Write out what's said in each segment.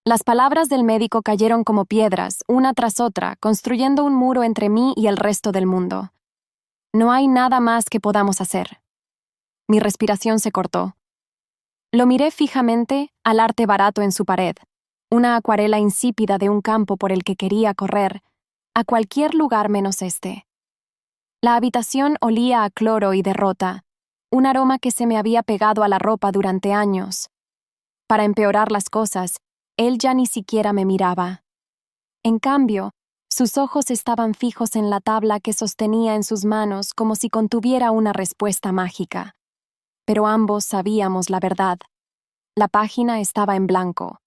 Las palabras del médico cayeron como piedras, una tras otra, construyendo un muro entre mí y el resto del mundo. No hay nada más que podamos hacer. Mi respiración se cortó. Lo miré fijamente al arte barato en su pared, una acuarela insípida de un campo por el que quería correr, a cualquier lugar menos este. La habitación olía a cloro y derrota, un aroma que se me había pegado a la ropa durante años. Para empeorar las cosas, él ya ni siquiera me miraba. En cambio, sus ojos estaban fijos en la tabla que sostenía en sus manos como si contuviera una respuesta mágica. Pero ambos sabíamos la verdad. La página estaba en blanco.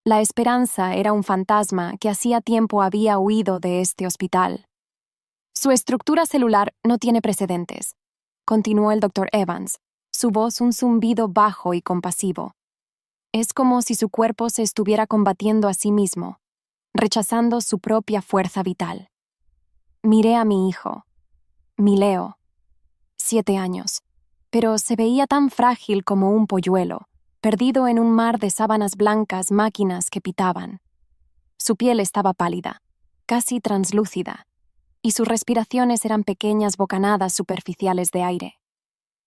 La esperanza era un fantasma que hacía tiempo había huido de este hospital. Su estructura celular no tiene precedentes, continuó el Dr. Evans, su voz un zumbido bajo y compasivo. Es como si su cuerpo se estuviera combatiendo a sí mismo, rechazando su propia fuerza vital. Miré a mi hijo, mi Leo, 7 años, pero se veía tan frágil como un polluelo, perdido en un mar de sábanas blancas máquinas que pitaban. Su piel estaba pálida, casi translúcida, y sus respiraciones eran pequeñas bocanadas superficiales de aire.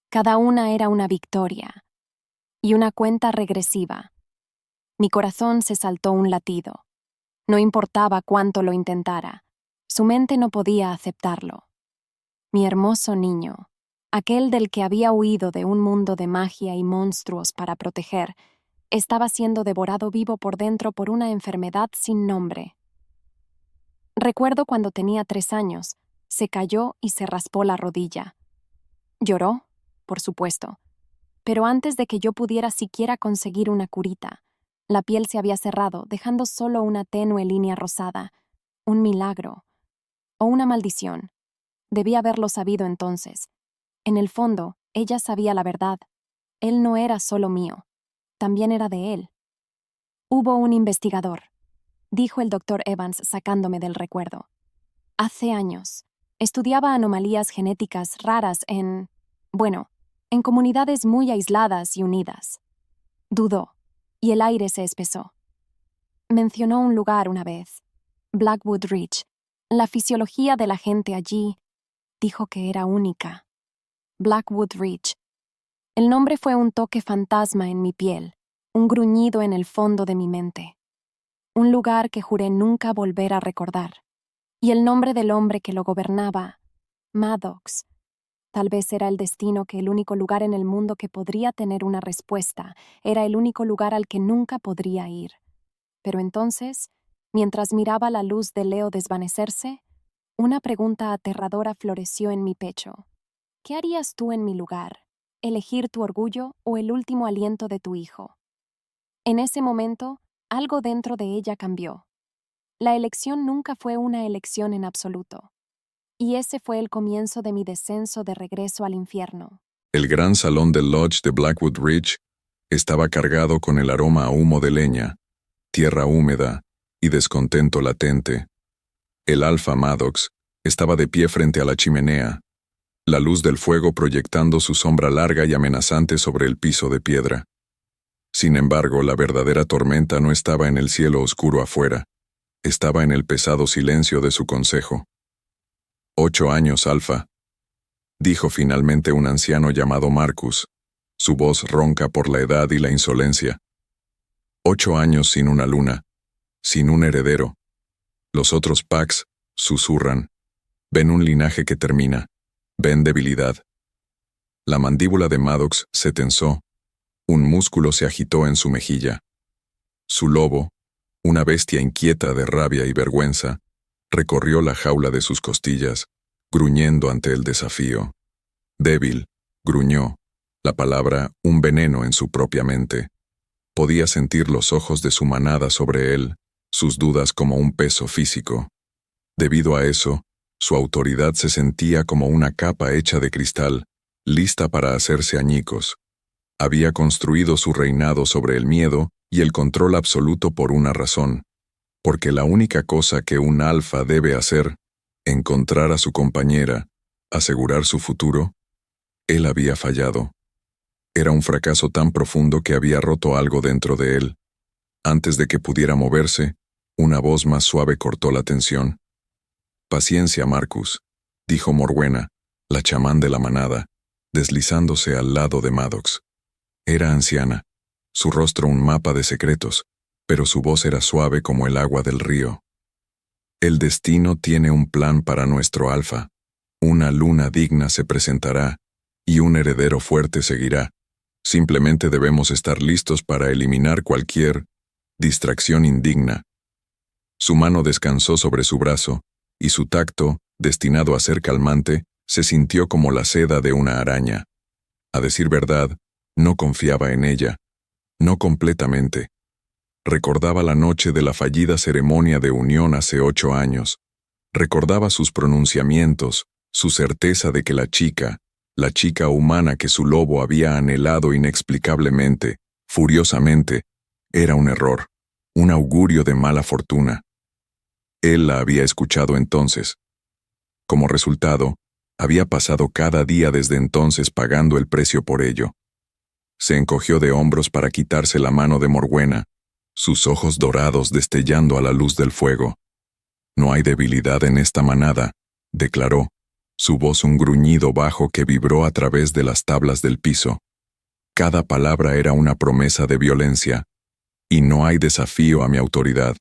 Cada una era una victoria y una cuenta regresiva. Mi corazón se saltó un latido. No importaba cuánto lo intentara, su mente no podía aceptarlo. Mi hermoso niño, aquel del que había huido de un mundo de magia y monstruos para proteger, estaba siendo devorado vivo por dentro por una enfermedad sin nombre. Recuerdo cuando tenía 3 años, se cayó y se raspó la rodilla. Lloró, por supuesto, pero antes de que yo pudiera siquiera conseguir una curita, la piel se había cerrado, dejando solo una tenue línea rosada. Un milagro. O una maldición. Debía haberlo sabido entonces. En el fondo, ella sabía la verdad. Él no era solo mío. También era de él. Hubo un investigador, dijo el Dr. Evans sacándome del recuerdo. Hace años. Estudiaba anomalías genéticas raras en comunidades muy aisladas y unidas. Dudó, y el aire se espesó. Mencionó un lugar una vez, Blackwood Ridge. La fisiología de la gente allí dijo que era única. Blackwood Ridge. El nombre fue un toque fantasma en mi piel, un gruñido en el fondo de mi mente. Un lugar que juré nunca volver a recordar. Y el nombre del hombre que lo gobernaba, Maddox. Tal vez era el destino que el único lugar en el mundo que podría tener una respuesta era el único lugar al que nunca podría ir. Pero entonces, mientras miraba la luz de Leo desvanecerse, una pregunta aterradora floreció en mi pecho. ¿Qué harías tú en mi lugar? ¿Elegir tu orgullo o el último aliento de tu hijo? En ese momento, algo dentro de ella cambió. La elección nunca fue una elección en absoluto. Y ese fue el comienzo de mi descenso de regreso al infierno. El gran salón del lodge de Blackwood Ridge estaba cargado con el aroma a humo de leña, tierra húmeda y descontento latente. El alfa Maddox estaba de pie frente a la chimenea, la luz del fuego proyectando su sombra larga y amenazante sobre el piso de piedra. Sin embargo, la verdadera tormenta no estaba en el cielo oscuro afuera, estaba en el pesado silencio de su consejo. 8 años, Alfa, dijo finalmente un anciano llamado Marcus, su voz ronca por la edad y la insolencia. 8 años sin una luna, sin un heredero. Los otros Pax susurran. Ven un linaje que termina. Ven debilidad. La mandíbula de Maddox se tensó. Un músculo se agitó en su mejilla. Su lobo, una bestia inquieta de rabia y vergüenza, recorrió la jaula de sus costillas, gruñendo ante el desafío. Débil, gruñó, la palabra un veneno en su propia mente. Podía sentir los ojos de su manada sobre él, sus dudas como un peso físico. Debido a eso, su autoridad se sentía como una capa hecha de cristal, lista para hacerse añicos. Había construido su reinado sobre el miedo y el control absoluto por una razón, porque la única cosa que un alfa debe hacer, encontrar a su compañera, asegurar su futuro, él había fallado. Era un fracaso tan profundo que había roto algo dentro de él. Antes de que pudiera moverse, una voz más suave cortó la tensión. «Paciencia, Marcus», dijo Morwena, la chamán de la manada, deslizándose al lado de Maddox. Era anciana, su rostro un mapa de secretos, pero su voz era suave como el agua del río. «El destino tiene un plan para nuestro alfa. Una luna digna se presentará, y un heredero fuerte seguirá. Simplemente debemos estar listos para eliminar cualquier distracción indigna». Su mano descansó sobre su brazo, y su tacto, destinado a ser calmante, se sintió como la seda de una araña. A decir verdad, no confiaba en ella, no completamente. Recordaba la noche de la fallida ceremonia de unión hace 8 años. Recordaba sus pronunciamientos, su certeza de que la chica humana que su lobo había anhelado inexplicablemente, furiosamente, era un error, un augurio de mala fortuna. Él la había escuchado entonces. Como resultado, había pasado cada día desde entonces pagando el precio por ello. Se encogió de hombros para quitarse la mano de Morwena, sus ojos dorados destellando a la luz del fuego. «No hay debilidad en esta manada», declaró, su voz un gruñido bajo que vibró a través de las tablas del piso. Cada palabra era una promesa de violencia, y no hay desafío a mi autoridad.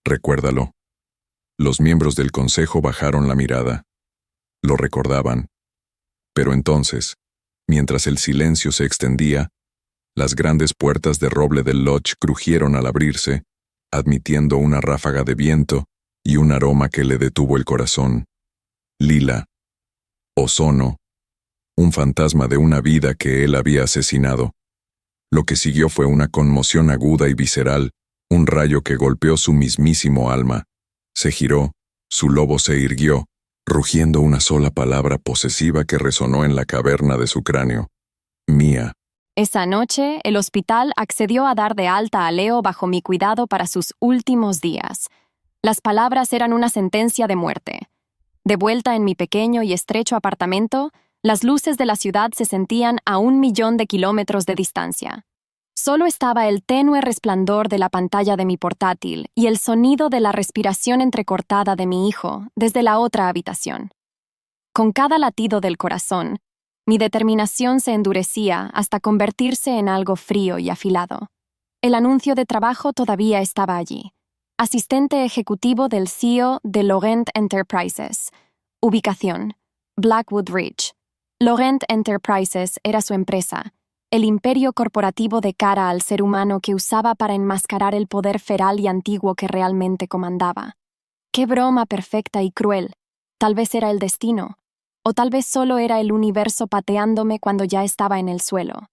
Recuérdalo. Los miembros del consejo bajaron la mirada. Lo recordaban. Pero entonces, mientras el silencio se extendía, las grandes puertas de roble del lodge crujieron al abrirse, admitiendo una ráfaga de viento y un aroma que le detuvo el corazón. Lila. Ozono. Un fantasma de una vida que él había asesinado. Lo que siguió fue una conmoción aguda y visceral, un rayo que golpeó su mismísimo alma. Se giró, su lobo se irguió, rugiendo una sola palabra posesiva que resonó en la caverna de su cráneo. «Mía». Esa noche, el hospital accedió a dar de alta a Leo bajo mi cuidado para sus últimos días. Las palabras eran una sentencia de muerte. De vuelta en mi pequeño y estrecho apartamento, las luces de la ciudad se sentían a 1.000.000 de kilómetros de distancia. Solo estaba el tenue resplandor de la pantalla de mi portátil y el sonido de la respiración entrecortada de mi hijo desde la otra habitación. Con cada latido del corazón, mi determinación se endurecía hasta convertirse en algo frío y afilado. El anuncio de trabajo todavía estaba allí. Asistente ejecutivo del CEO de Laurent Enterprises. Ubicación: Blackwood Ridge. Laurent Enterprises era su empresa, el imperio corporativo de cara al ser humano que usaba para enmascarar el poder feral y antiguo que realmente comandaba. ¡Qué broma perfecta y cruel! Tal vez era el destino, o tal vez solo era el universo pateándome cuando ya estaba en el suelo.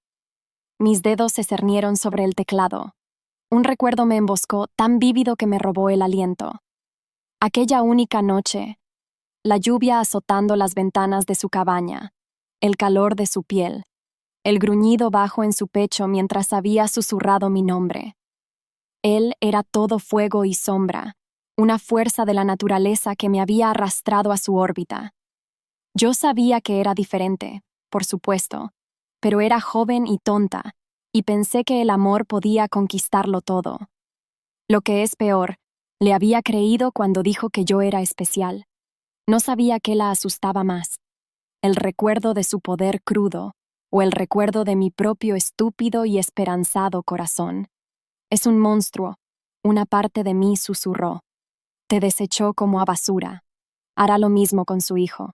Mis dedos se cernieron sobre el teclado. Un recuerdo me emboscó tan vívido que me robó el aliento. Aquella única noche, la lluvia azotando las ventanas de su cabaña, el calor de su piel, el gruñido bajo en su pecho mientras había susurrado mi nombre. Él era todo fuego y sombra, una fuerza de la naturaleza que me había arrastrado a su órbita. Yo sabía que era diferente, por supuesto, pero era joven y tonta, y pensé que el amor podía conquistarlo todo. Lo que es peor, le había creído cuando dijo que yo era especial. No sabía qué la asustaba más: el recuerdo de su poder crudo, o el recuerdo de mi propio estúpido y esperanzado corazón. «Es un monstruo», una parte de mí susurró. «Te desechó como a basura. Hará lo mismo con su hijo».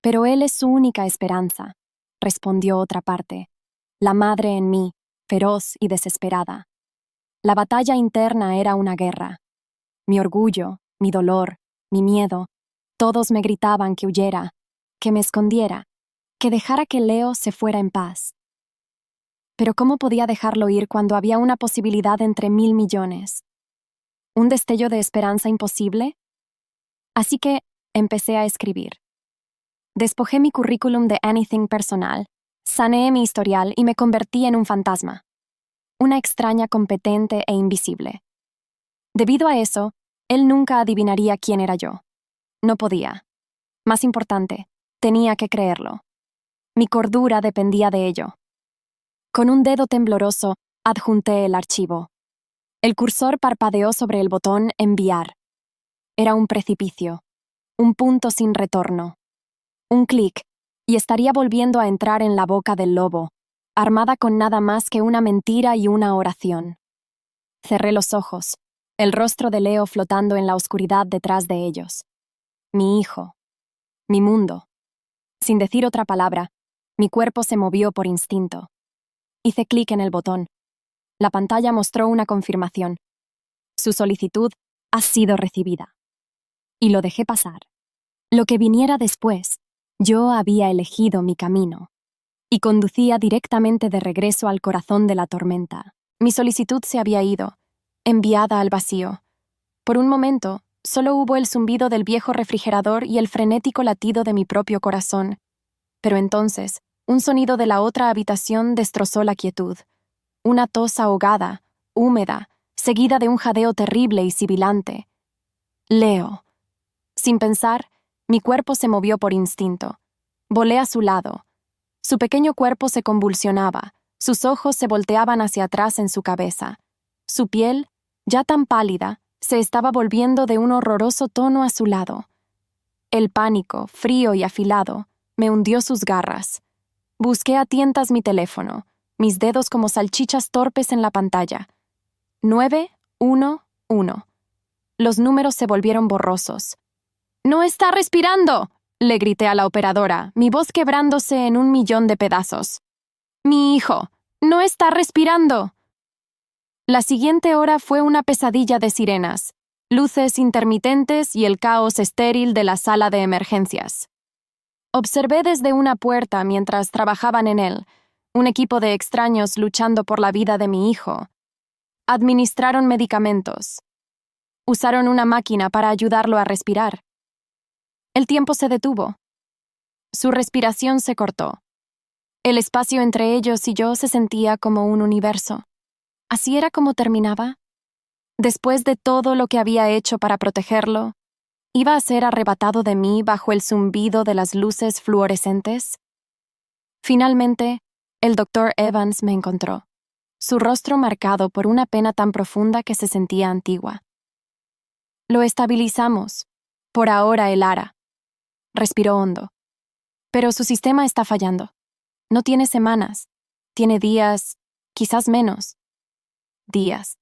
«Pero él es su única esperanza», respondió otra parte, la madre en mí, feroz y desesperada. La batalla interna era una guerra. Mi orgullo, mi dolor, mi miedo, todos me gritaban que huyera, que me escondiera, que dejara que Leo se fuera en paz. Pero ¿cómo podía dejarlo ir cuando había una posibilidad entre 1.000.000.000? ¿Un destello de esperanza imposible? Así que empecé a escribir. Despojé mi currículum de anything personal, saneé mi historial y me convertí en un fantasma. Una extraña competente e invisible. Debido a eso, él nunca adivinaría quién era yo. No podía. Más importante, tenía que creerlo. Mi cordura dependía de ello. Con un dedo tembloroso, adjunté el archivo. El cursor parpadeó sobre el botón enviar. Era un precipicio, un punto sin retorno. Un clic, y estaría volviendo a entrar en la boca del lobo, armada con nada más que una mentira y una oración. Cerré los ojos, el rostro de Leo flotando en la oscuridad detrás de ellos. Mi hijo. Mi mundo. Sin decir otra palabra, mi cuerpo se movió por instinto. Hice clic en el botón. La pantalla mostró una confirmación. Su solicitud ha sido recibida. Y lo dejé pasar. Lo que viniera después, yo había elegido mi camino. Y conducía directamente de regreso al corazón de la tormenta. Mi solicitud se había ido, enviada al vacío. Por un momento, solo hubo el zumbido del viejo refrigerador y el frenético latido de mi propio corazón. Pero entonces, un sonido de la otra habitación destrozó la quietud. Una tos ahogada, húmeda, seguida de un jadeo terrible y sibilante. Leo. Sin pensar, mi cuerpo se movió por instinto. Volé a su lado. Su pequeño cuerpo se convulsionaba, sus ojos se volteaban hacia atrás en su cabeza. Su piel, ya tan pálida, se estaba volviendo de un horroroso tono azulado. El pánico, frío y afilado, me hundió sus garras. Busqué a tientas mi teléfono, mis dedos como salchichas torpes en la pantalla. 911. Los números se volvieron borrosos. ¡No está respirando!, le grité a la operadora, mi voz quebrándose en 1.000.000 de pedazos. ¡Mi hijo! ¡No está respirando! La siguiente hora fue una pesadilla de sirenas, luces intermitentes y el caos estéril de la sala de emergencias. Observé desde una puerta mientras trabajaban en él, un equipo de extraños luchando por la vida de mi hijo. Administraron medicamentos. Usaron una máquina para ayudarlo a respirar. El tiempo se detuvo. Su respiración se cortó. El espacio entre ellos y yo se sentía como un universo. ¿Así era como terminaba? Después de todo lo que había hecho para protegerlo, ¿iba a ser arrebatado de mí bajo el zumbido de las luces fluorescentes? Finalmente, el Dr. Evans me encontró, su rostro marcado por una pena tan profunda que se sentía antigua. Lo estabilizamos. Por ahora el ARA. Respiró hondo. Pero su sistema está fallando. No tiene semanas. Tiene días, quizás menos. Días.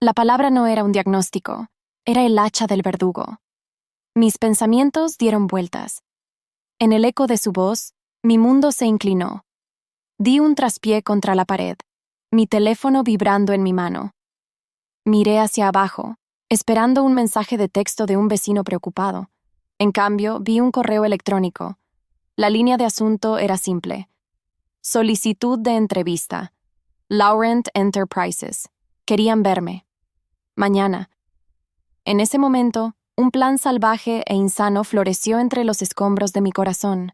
La palabra no era un diagnóstico, era el hacha del verdugo. Mis pensamientos dieron vueltas. En el eco de su voz, mi mundo se inclinó. Di un traspié contra la pared, mi teléfono vibrando en mi mano. Miré hacia abajo, esperando un mensaje de texto de un vecino preocupado. En cambio, vi un correo electrónico. La línea de asunto era simple. Solicitud de entrevista. Laurent Enterprises. Querían verme. Mañana. En ese momento, un plan salvaje e insano floreció entre los escombros de mi corazón.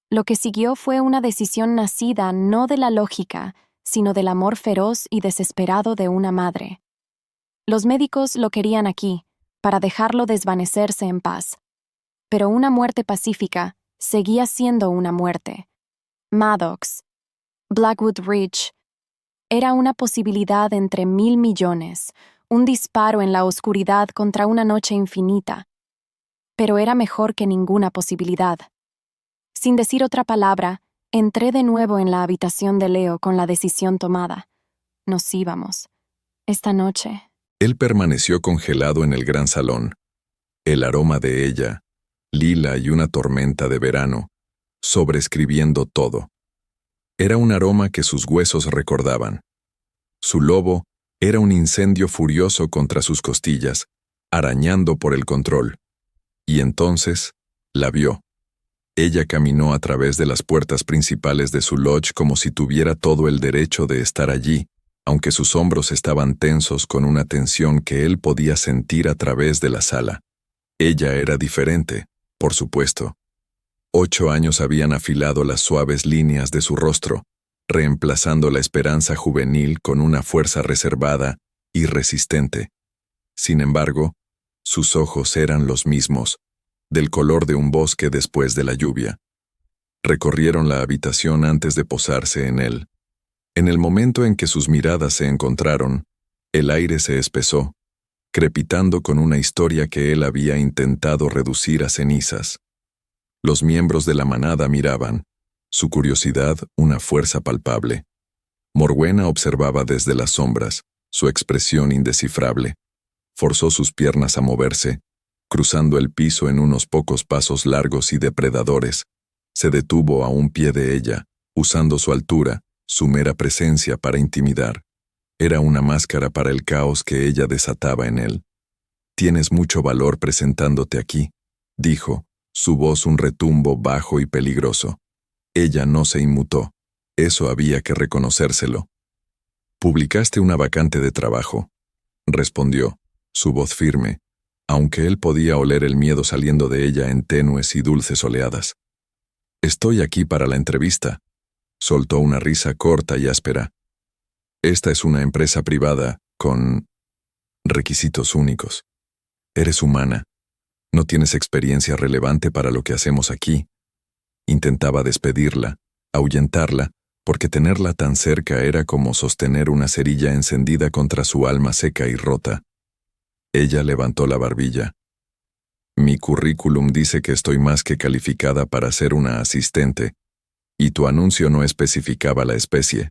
Lo que siguió fue una decisión nacida no de la lógica, sino del amor feroz y desesperado de una madre. Los médicos lo querían aquí, para dejarlo desvanecerse en paz. Pero una muerte pacífica seguía siendo una muerte. Maddox, Blackwood Ridge, era una posibilidad entre 1.000.000.000, un disparo en la oscuridad contra una noche infinita. Pero era mejor que ninguna posibilidad. Sin decir otra palabra, entré de nuevo en la habitación de Leo con la decisión tomada. Nos íbamos. Esta noche. Él permaneció congelado en el gran salón. El aroma de ella, lila y una tormenta de verano, sobreescribiendo todo. Era un aroma que sus huesos recordaban. Su lobo era un incendio furioso contra sus costillas, arañando por el control. Y entonces, la vio. Ella caminó a través de las puertas principales de su lodge como si tuviera todo el derecho de estar allí, aunque sus hombros estaban tensos con una tensión que él podía sentir a través de la sala. Ella era diferente, por supuesto. 8 años habían afilado las suaves líneas de su rostro, reemplazando la esperanza juvenil con una fuerza reservada y resistente. Sin embargo, sus ojos eran los mismos, del color de un bosque después de la lluvia. Recorrieron la habitación antes de posarse en él. En el momento en que sus miradas se encontraron, El aire se espesó, crepitando con una historia que él había intentado reducir a cenizas. Los miembros de la manada miraban, su curiosidad una fuerza palpable. Morwenna observaba desde las sombras, su expresión indescifrable. Forzó sus piernas a moverse, cruzando el piso en unos pocos pasos largos y depredadores. Se detuvo a un pie de ella, usando su altura, su mera presencia para intimidar. Era una máscara para el caos que ella desataba en él. «Tienes mucho valor presentándote aquí», dijo, su voz un retumbo bajo y peligroso. Ella no se inmutó. Eso había que reconocérselo. «Publicaste una vacante de trabajo», respondió, su voz firme, aunque él podía oler el miedo saliendo de ella en tenues y dulces oleadas. «Estoy aquí para la entrevista», soltó una risa corta y áspera. «Esta es una empresa privada con requisitos únicos. Eres humana. No tienes experiencia relevante para lo que hacemos aquí». Intentaba despedirla, ahuyentarla, porque tenerla tan cerca era como sostener una cerilla encendida contra su alma seca y rota. Ella levantó la barbilla. «Mi currículum dice que estoy más que calificada para ser una asistente, y tu anuncio no especificaba la especie».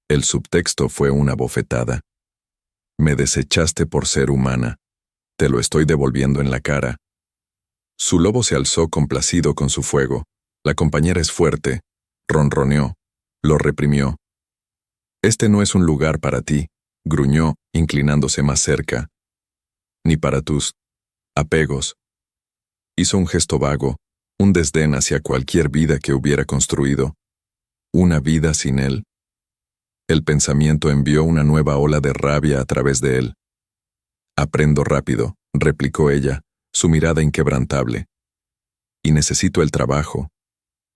El subtexto fue una bofetada. «Me desechaste por ser humana. Te lo estoy devolviendo en la cara». Su lobo se alzó complacido con su fuego. La compañera es fuerte, ronroneó, lo reprimió. «Este no es un lugar para ti», gruñó, inclinándose más cerca. «Ni para tus apegos». Hizo un gesto vago, un desdén hacia cualquier vida que hubiera construido. Una vida sin él. El pensamiento envió una nueva ola de rabia a través de él. «Aprendo rápido», replicó ella, su mirada inquebrantable. «Y necesito el trabajo.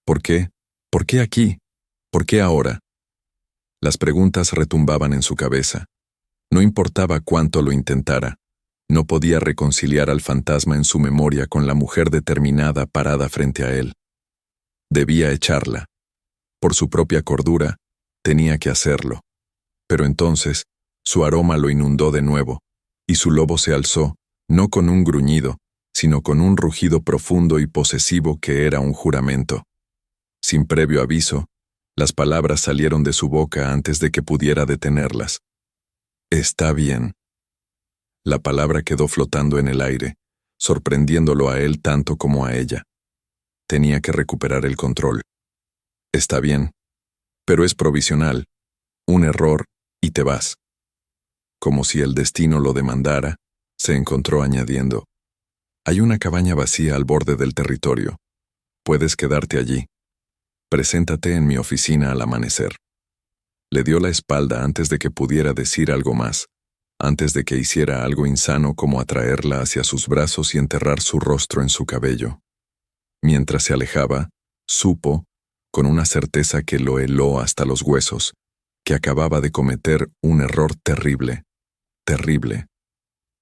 ¿Por qué? ¿Por qué aquí? ¿Por qué ahora?». Las preguntas retumbaban en su cabeza. No importaba cuánto lo intentara. No podía reconciliar al fantasma en su memoria con la mujer determinada parada frente a él. Debía echarla. Por su propia cordura, tenía que hacerlo. Pero entonces, su aroma lo inundó de nuevo, y su lobo se alzó, no con un gruñido, sino con un rugido profundo y posesivo que era un juramento. Sin previo aviso, las palabras salieron de su boca antes de que pudiera detenerlas. «Está bien». La palabra quedó flotando en el aire, sorprendiéndolo a él tanto como a ella. Tenía que recuperar el control. «Está bien, pero es provisional. Un error y te vas». Como si el destino lo demandara, se encontró añadiendo: «Hay una cabaña vacía al borde del territorio. Puedes quedarte allí. Preséntate en mi oficina al amanecer». Le dio la espalda antes de que pudiera decir algo más, antes de que hiciera algo insano como atraerla hacia sus brazos y enterrar su rostro en su cabello. Mientras se alejaba, supo, con una certeza que lo heló hasta los huesos, que acababa de cometer un error terrible, terrible.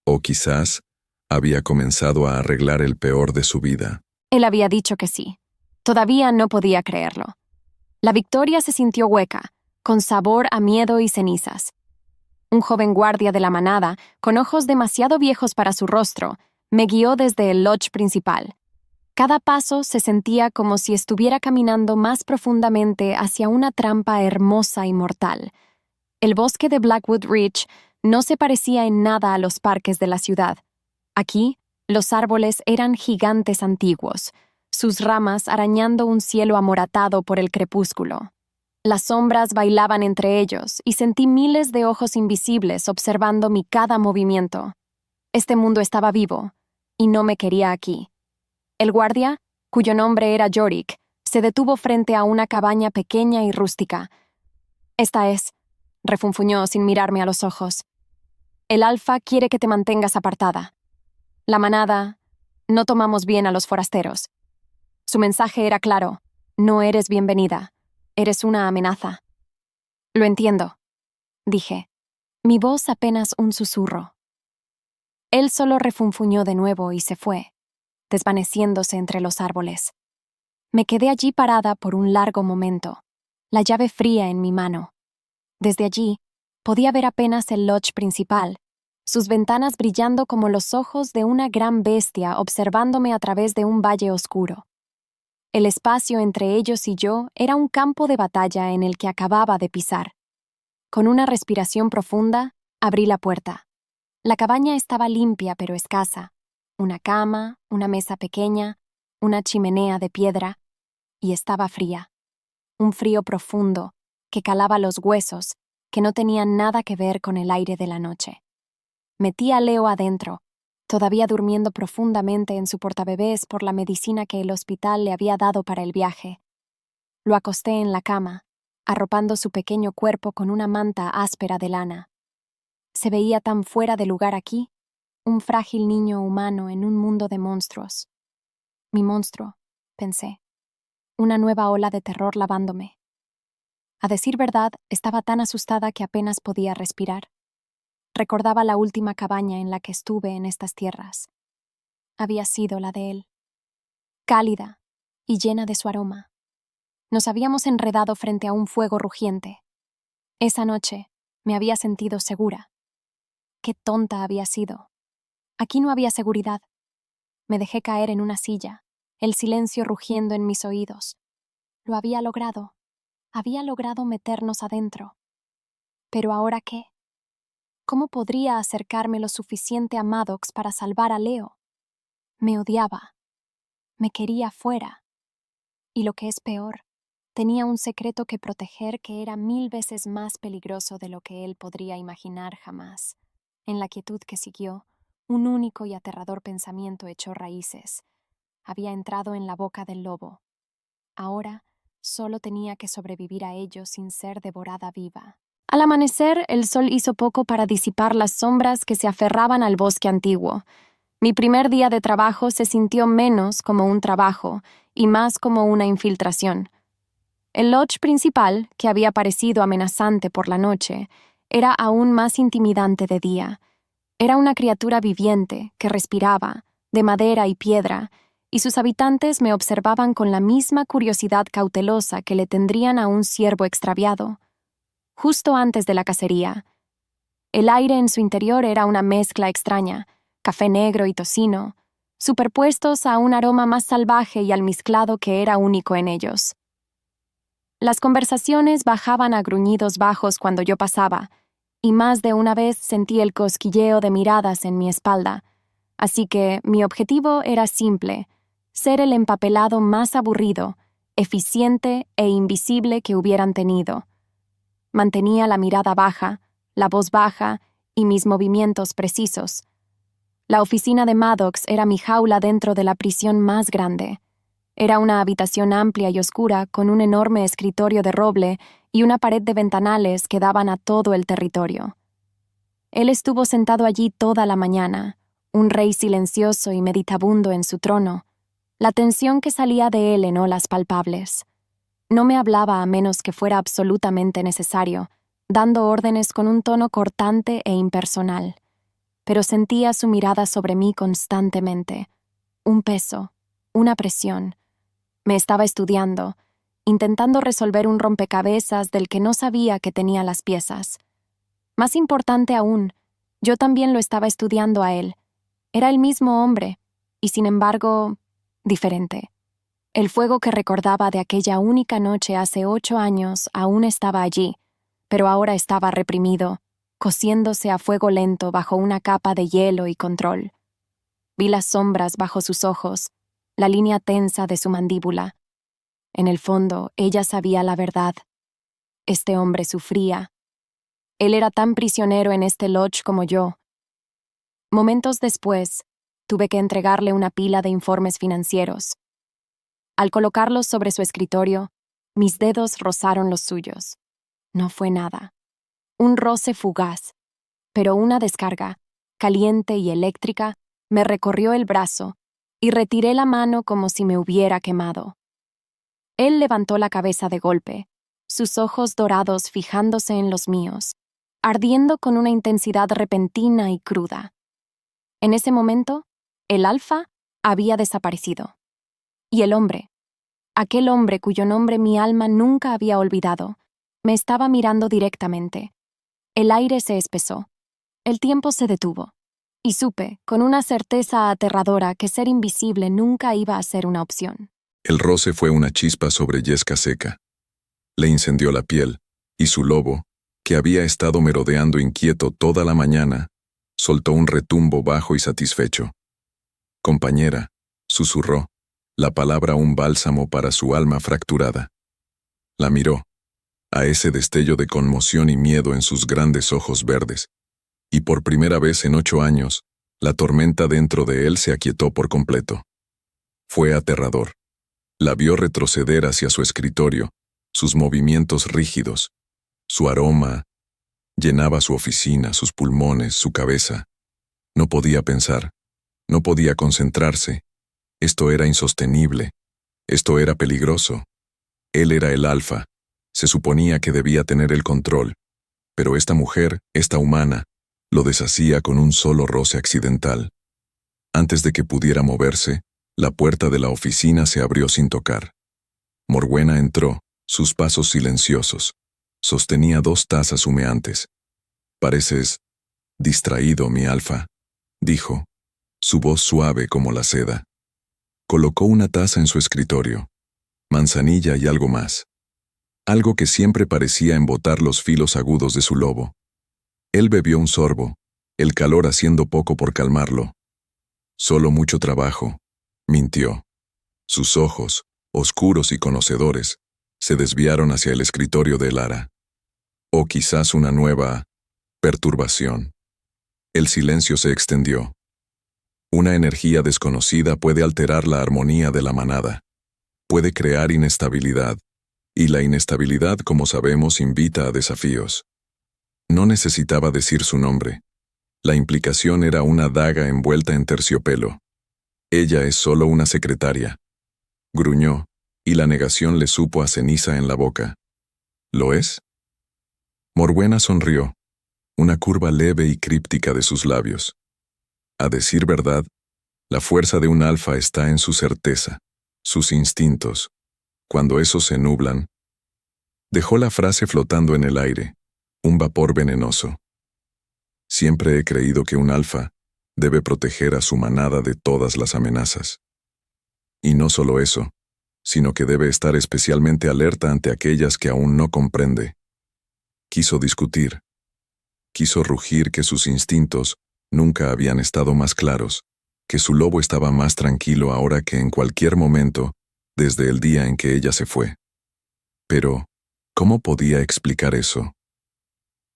O quizás había comenzado a arreglar el peor de su vida. Él había dicho que sí. Todavía no podía creerlo. La victoria se sintió hueca, con sabor a miedo y cenizas. Un joven guardia de la manada, con ojos demasiado viejos para su rostro, me guió desde el lodge principal. Cada paso se sentía como si estuviera caminando más profundamente hacia una trampa hermosa y mortal. El bosque de Blackwood Ridge no se parecía en nada a los parques de la ciudad. Aquí, los árboles eran gigantes antiguos, sus ramas arañando un cielo amoratado por el crepúsculo. Las sombras bailaban entre ellos y sentí miles de ojos invisibles observando mi cada movimiento. Este mundo estaba vivo, y no me quería aquí. El guardia, cuyo nombre era Yorick, se detuvo frente a una cabaña pequeña y rústica. «Esta es», refunfuñó sin mirarme a los ojos. «El alfa quiere que te mantengas apartada. La manada, no tomamos bien a los forasteros». Su mensaje era claro: «No eres bienvenida. Eres una amenaza». «Lo entiendo», dije, mi voz apenas un susurro. Él solo refunfuñó de nuevo y se fue, desvaneciéndose entre los árboles. Me quedé allí parada por un largo momento, la llave fría en mi mano. Desde allí, Podía ver apenas el lodge principal, sus ventanas brillando como los ojos de una gran bestia observándome a través de un valle oscuro. El espacio entre ellos y yo era un campo de batalla en el que acababa de pisar. Con una respiración profunda, abrí la puerta. La cabaña estaba limpia pero escasa. Una cama, una mesa pequeña, una chimenea de piedra, y estaba fría. Un frío profundo que calaba los huesos, que no tenían nada que ver con el aire de la noche. Metí a Leo adentro, todavía durmiendo profundamente en su portabebés por la medicina que el hospital le había dado para el viaje. Lo acosté en la cama, arropando su pequeño cuerpo con una manta áspera de lana. Se veía tan fuera de lugar aquí, un frágil niño humano en un mundo de monstruos. Mi monstruo, pensé. Una nueva ola de terror lavándome. A decir verdad, estaba tan asustada que apenas podía respirar. Recordaba la última cabaña en la que estuve en estas tierras. Había sido la de él. Cálida y llena de su aroma. Nos habíamos enredado frente a un fuego rugiente. Esa noche me había sentido segura. Qué tonta había sido. Aquí no había seguridad. Me dejé caer en una silla, el silencio rugiendo en mis oídos. Lo había logrado. Había logrado meternos adentro. ¿Pero ahora qué? ¿Cómo podría acercarme lo suficiente a Maddox para salvar a Leo? Me odiaba. Me quería fuera. Y lo que es peor, tenía un secreto que proteger que era 1000 veces más peligroso de lo que él podría imaginar jamás. En la quietud que siguió, un único y aterrador pensamiento echó raíces. Había entrado en la boca del lobo. Ahora solo tenía que sobrevivir a ello sin ser devorada viva. Al amanecer, el sol hizo poco para disipar las sombras que se aferraban al bosque antiguo. Mi primer día de trabajo se sintió menos como un trabajo y más como una infiltración. El lodge principal, que había parecido amenazante por la noche, era aún más intimidante de día. Era una criatura viviente que respiraba, de madera y piedra, y sus habitantes me observaban con la misma curiosidad cautelosa que le tendrían a un ciervo extraviado. Justo antes de la cacería, el aire en su interior era una mezcla extraña, café negro y tocino, superpuestos a un aroma más salvaje y almizclado que era único en ellos. Las conversaciones bajaban a gruñidos bajos cuando yo pasaba, y más de una vez sentí el cosquilleo de miradas en mi espalda, así que mi objetivo era simple: ser el empapelado más aburrido, eficiente e invisible que hubieran tenido. Mantenía la mirada baja, la voz baja y mis movimientos precisos. La oficina de Maddox era mi jaula dentro de la prisión más grande. Era una habitación amplia y oscura con un enorme escritorio de roble y una pared de ventanales que daban a todo el territorio. Él estuvo sentado allí toda la mañana, un rey silencioso y meditabundo en su trono, la tensión que salía de él en olas palpables. No me hablaba a menos que fuera absolutamente necesario, dando órdenes con un tono cortante e impersonal, pero sentía su mirada sobre mí constantemente, un peso, una presión. Me estaba estudiando, intentando resolver un rompecabezas del que no sabía que tenía las piezas. Más importante aún, yo también lo estaba estudiando a él. Era el mismo hombre, y sin embargo, diferente. El fuego que recordaba de aquella única noche hace 8 años aún estaba allí, pero ahora estaba reprimido, cociéndose a fuego lento bajo una capa de hielo y control. Vi las sombras bajo sus ojos, la línea tensa de su mandíbula. En el fondo, ella sabía la verdad. Este hombre sufría. Él era tan prisionero en este lodge como yo. Momentos después, tuve que entregarle una pila de informes financieros. Al colocarlos sobre su escritorio, mis dedos rozaron los suyos. No fue nada. Un roce fugaz, pero una descarga, caliente y eléctrica, me recorrió el brazo y retiré la mano como si me hubiera quemado. Él levantó la cabeza de golpe, sus ojos dorados fijándose en los míos, ardiendo con una intensidad repentina y cruda. En ese momento, el alfa había desaparecido. Y el hombre, aquel hombre cuyo nombre mi alma nunca había olvidado, me estaba mirando directamente. El aire se espesó. El tiempo se detuvo. Y supe, con una certeza aterradora, que ser invisible nunca iba a ser una opción. El roce fue una chispa sobre yesca seca. Le incendió la piel, y su lobo, que había estado merodeando inquieto toda la mañana, soltó un retumbo bajo y satisfecho. «Compañera», susurró, la palabra un bálsamo para su alma fracturada. La miró, a ese destello de conmoción y miedo en sus grandes ojos verdes, y por primera vez en 8 años, la tormenta dentro de él se aquietó por completo. Fue aterrador. La vio retroceder hacia su escritorio, sus movimientos rígidos. Su aroma llenaba su oficina, sus pulmones, su cabeza. No podía pensar, no podía concentrarse. Esto era insostenible. Esto era peligroso. Él era el alfa. Se suponía que debía tener el control. Pero esta mujer, esta humana, lo deshacía con un solo roce accidental. Antes de que pudiera moverse, la puerta de la oficina se abrió sin tocar. Morwenna entró, sus pasos silenciosos. Sostenía 2 tazas humeantes. «Pareces distraído, mi alfa», dijo, su voz suave como la seda. Colocó una taza en su escritorio. Manzanilla y algo más. Algo que siempre parecía embotar los filos agudos de su lobo. Él bebió un sorbo, el calor haciendo poco por calmarlo. «Solo mucho trabajo», mintió. Sus ojos, oscuros y conocedores, se desviaron hacia el escritorio de Lara. O quizás una nueva perturbación. El silencio se extendió. Una energía desconocida puede alterar la armonía de la manada. Puede crear inestabilidad, y la inestabilidad, como sabemos, invita a desafíos. No necesitaba decir su nombre. La implicación era una daga envuelta en terciopelo. «Ella es solo una secretaria», gruñó, y la negación le supo a ceniza en la boca. «¿Lo es?». Morwenna sonrió, una curva leve y críptica de sus labios. A decir verdad, la fuerza de un alfa está en su certeza, sus instintos. Cuando esos se nublan, dejó la frase flotando en el aire, un vapor venenoso. «Siempre he creído que un alfa debe proteger a su manada de todas las amenazas. Y no solo eso, sino que debe estar especialmente alerta ante aquellas que aún no comprende». Quiso discutir. Quiso rugir que sus instintos nunca habían estado más claros, que su lobo estaba más tranquilo ahora que en cualquier momento, desde el día en que ella se fue. Pero, ¿cómo podía explicar eso?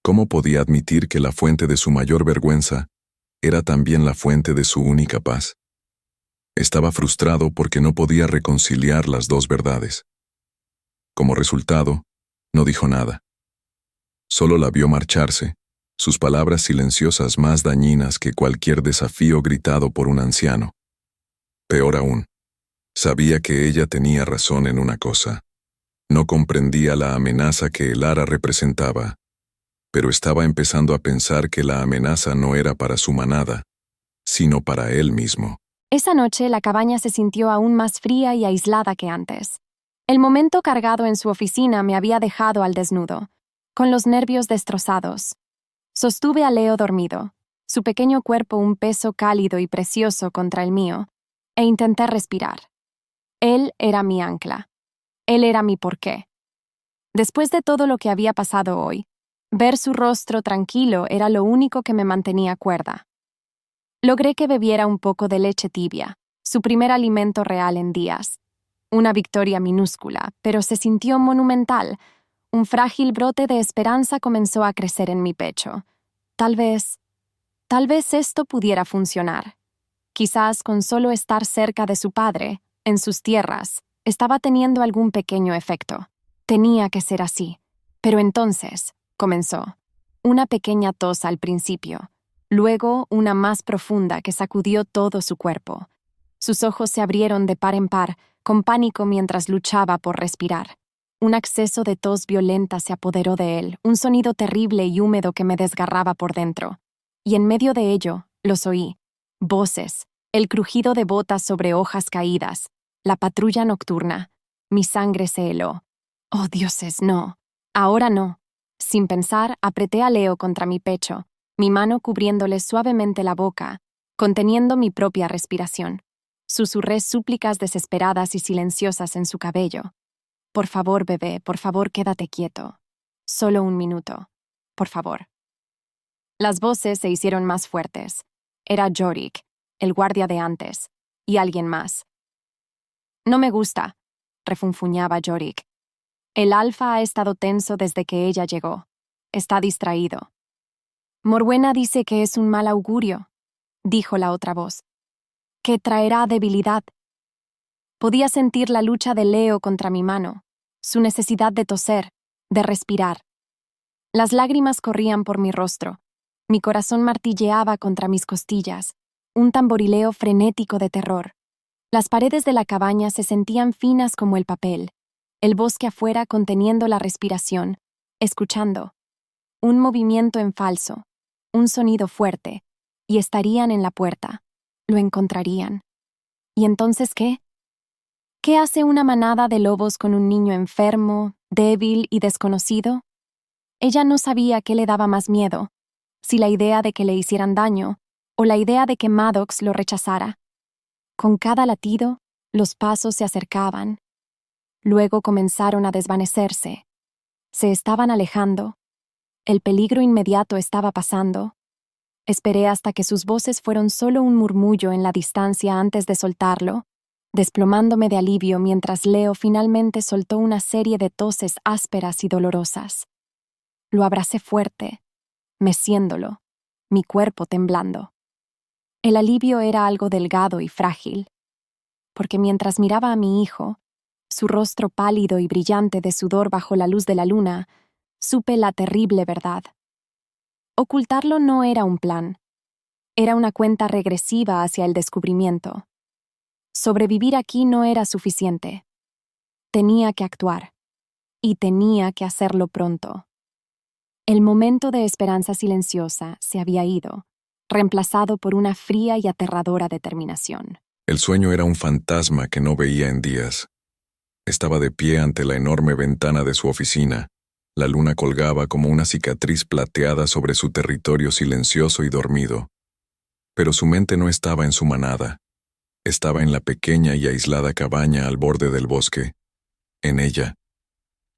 ¿Cómo podía admitir que la fuente de su mayor vergüenza era también la fuente de su única paz? Estaba frustrado porque no podía reconciliar las 2 verdades. Como resultado, no dijo nada. Solo la vio marcharse, sus palabras silenciosas más dañinas que cualquier desafío gritado por un anciano. Peor aún, sabía que ella tenía razón en una cosa. No comprendía la amenaza que Lara representaba, pero estaba empezando a pensar que la amenaza no era para su manada, sino para él mismo. Esa noche la cabaña se sintió aún más fría y aislada que antes. El momento cargado en su oficina me había dejado al desnudo, con los nervios destrozados. Sostuve a Leo dormido, su pequeño cuerpo un peso cálido y precioso contra el mío, e intenté respirar. Él era mi ancla. Él era mi porqué. Después de todo lo que había pasado hoy, ver su rostro tranquilo era lo único que me mantenía cuerda. Logré que bebiera un poco de leche tibia, su primer alimento real en días. Una victoria minúscula, pero se sintió monumental. Un frágil brote de esperanza comenzó a crecer en mi pecho. Tal vez esto pudiera funcionar. Quizás con solo estar cerca de su padre, en sus tierras, estaba teniendo algún pequeño efecto. Tenía que ser así. Pero entonces, comenzó. Una pequeña tos al principio, luego una más profunda que sacudió todo su cuerpo. Sus ojos se abrieron de par en par, con pánico mientras luchaba por respirar. Un acceso de tos violenta se apoderó de él, un sonido terrible y húmedo que me desgarraba por dentro. Y en medio de ello, los oí. Voces, el crujido de botas sobre hojas caídas, la patrulla nocturna. Mi sangre se heló. Oh, dioses, no. Ahora no. Sin pensar, apreté a Leo contra mi pecho, mi mano cubriéndole suavemente la boca, conteniendo mi propia respiración. Susurré súplicas desesperadas y silenciosas en su cabello. Por favor, bebé, por favor, quédate quieto. Solo un minuto. Por favor. Las voces se hicieron más fuertes. Era Yorick, el guardia de antes, y alguien más. No me gusta, refunfuñaba Yorick. El alfa ha estado tenso desde que ella llegó. Está distraído. Morwenna dice que es un mal augurio, dijo la otra voz, que traerá debilidad. Podía sentir la lucha de Leo contra mi mano, su necesidad de toser, de respirar. Las lágrimas corrían por mi rostro. Mi corazón martilleaba contra mis costillas, un tamborileo frenético de terror. Las paredes de la cabaña se sentían finas como el papel, el bosque afuera conteniendo la respiración, escuchando. Un movimiento en falso, un sonido fuerte, y estarían en la puerta. Lo encontrarían. ¿Y entonces qué? ¿Qué hace una manada de lobos con un niño enfermo, débil y desconocido? Ella no sabía qué le daba más miedo, si la idea de que le hicieran daño o la idea de que Maddox lo rechazara. Con cada latido, los pasos se acercaban. Luego comenzaron a desvanecerse. Se estaban alejando. El peligro inmediato estaba pasando. Esperé hasta que sus voces fueron solo un murmullo en la distancia antes de soltarlo, desplomándome de alivio mientras Leo finalmente soltó una serie de toses ásperas y dolorosas. Lo abracé fuerte, meciéndolo, mi cuerpo temblando. El alivio era algo delgado y frágil, porque mientras miraba a mi hijo, su rostro pálido y brillante de sudor bajo la luz de la luna, supe la terrible verdad. Ocultarlo no era un plan. Era una cuenta regresiva hacia el descubrimiento. Sobrevivir aquí no era suficiente. Tenía que actuar. Y tenía que hacerlo pronto. El momento de esperanza silenciosa se había ido, reemplazado por una fría y aterradora determinación. El sueño era un fantasma que no veía en días. Estaba de pie ante la enorme ventana de su oficina. La luna colgaba como una cicatriz plateada sobre su territorio silencioso y dormido. Pero su mente no estaba en su manada. Estaba en la pequeña y aislada cabaña al borde del bosque. En ella.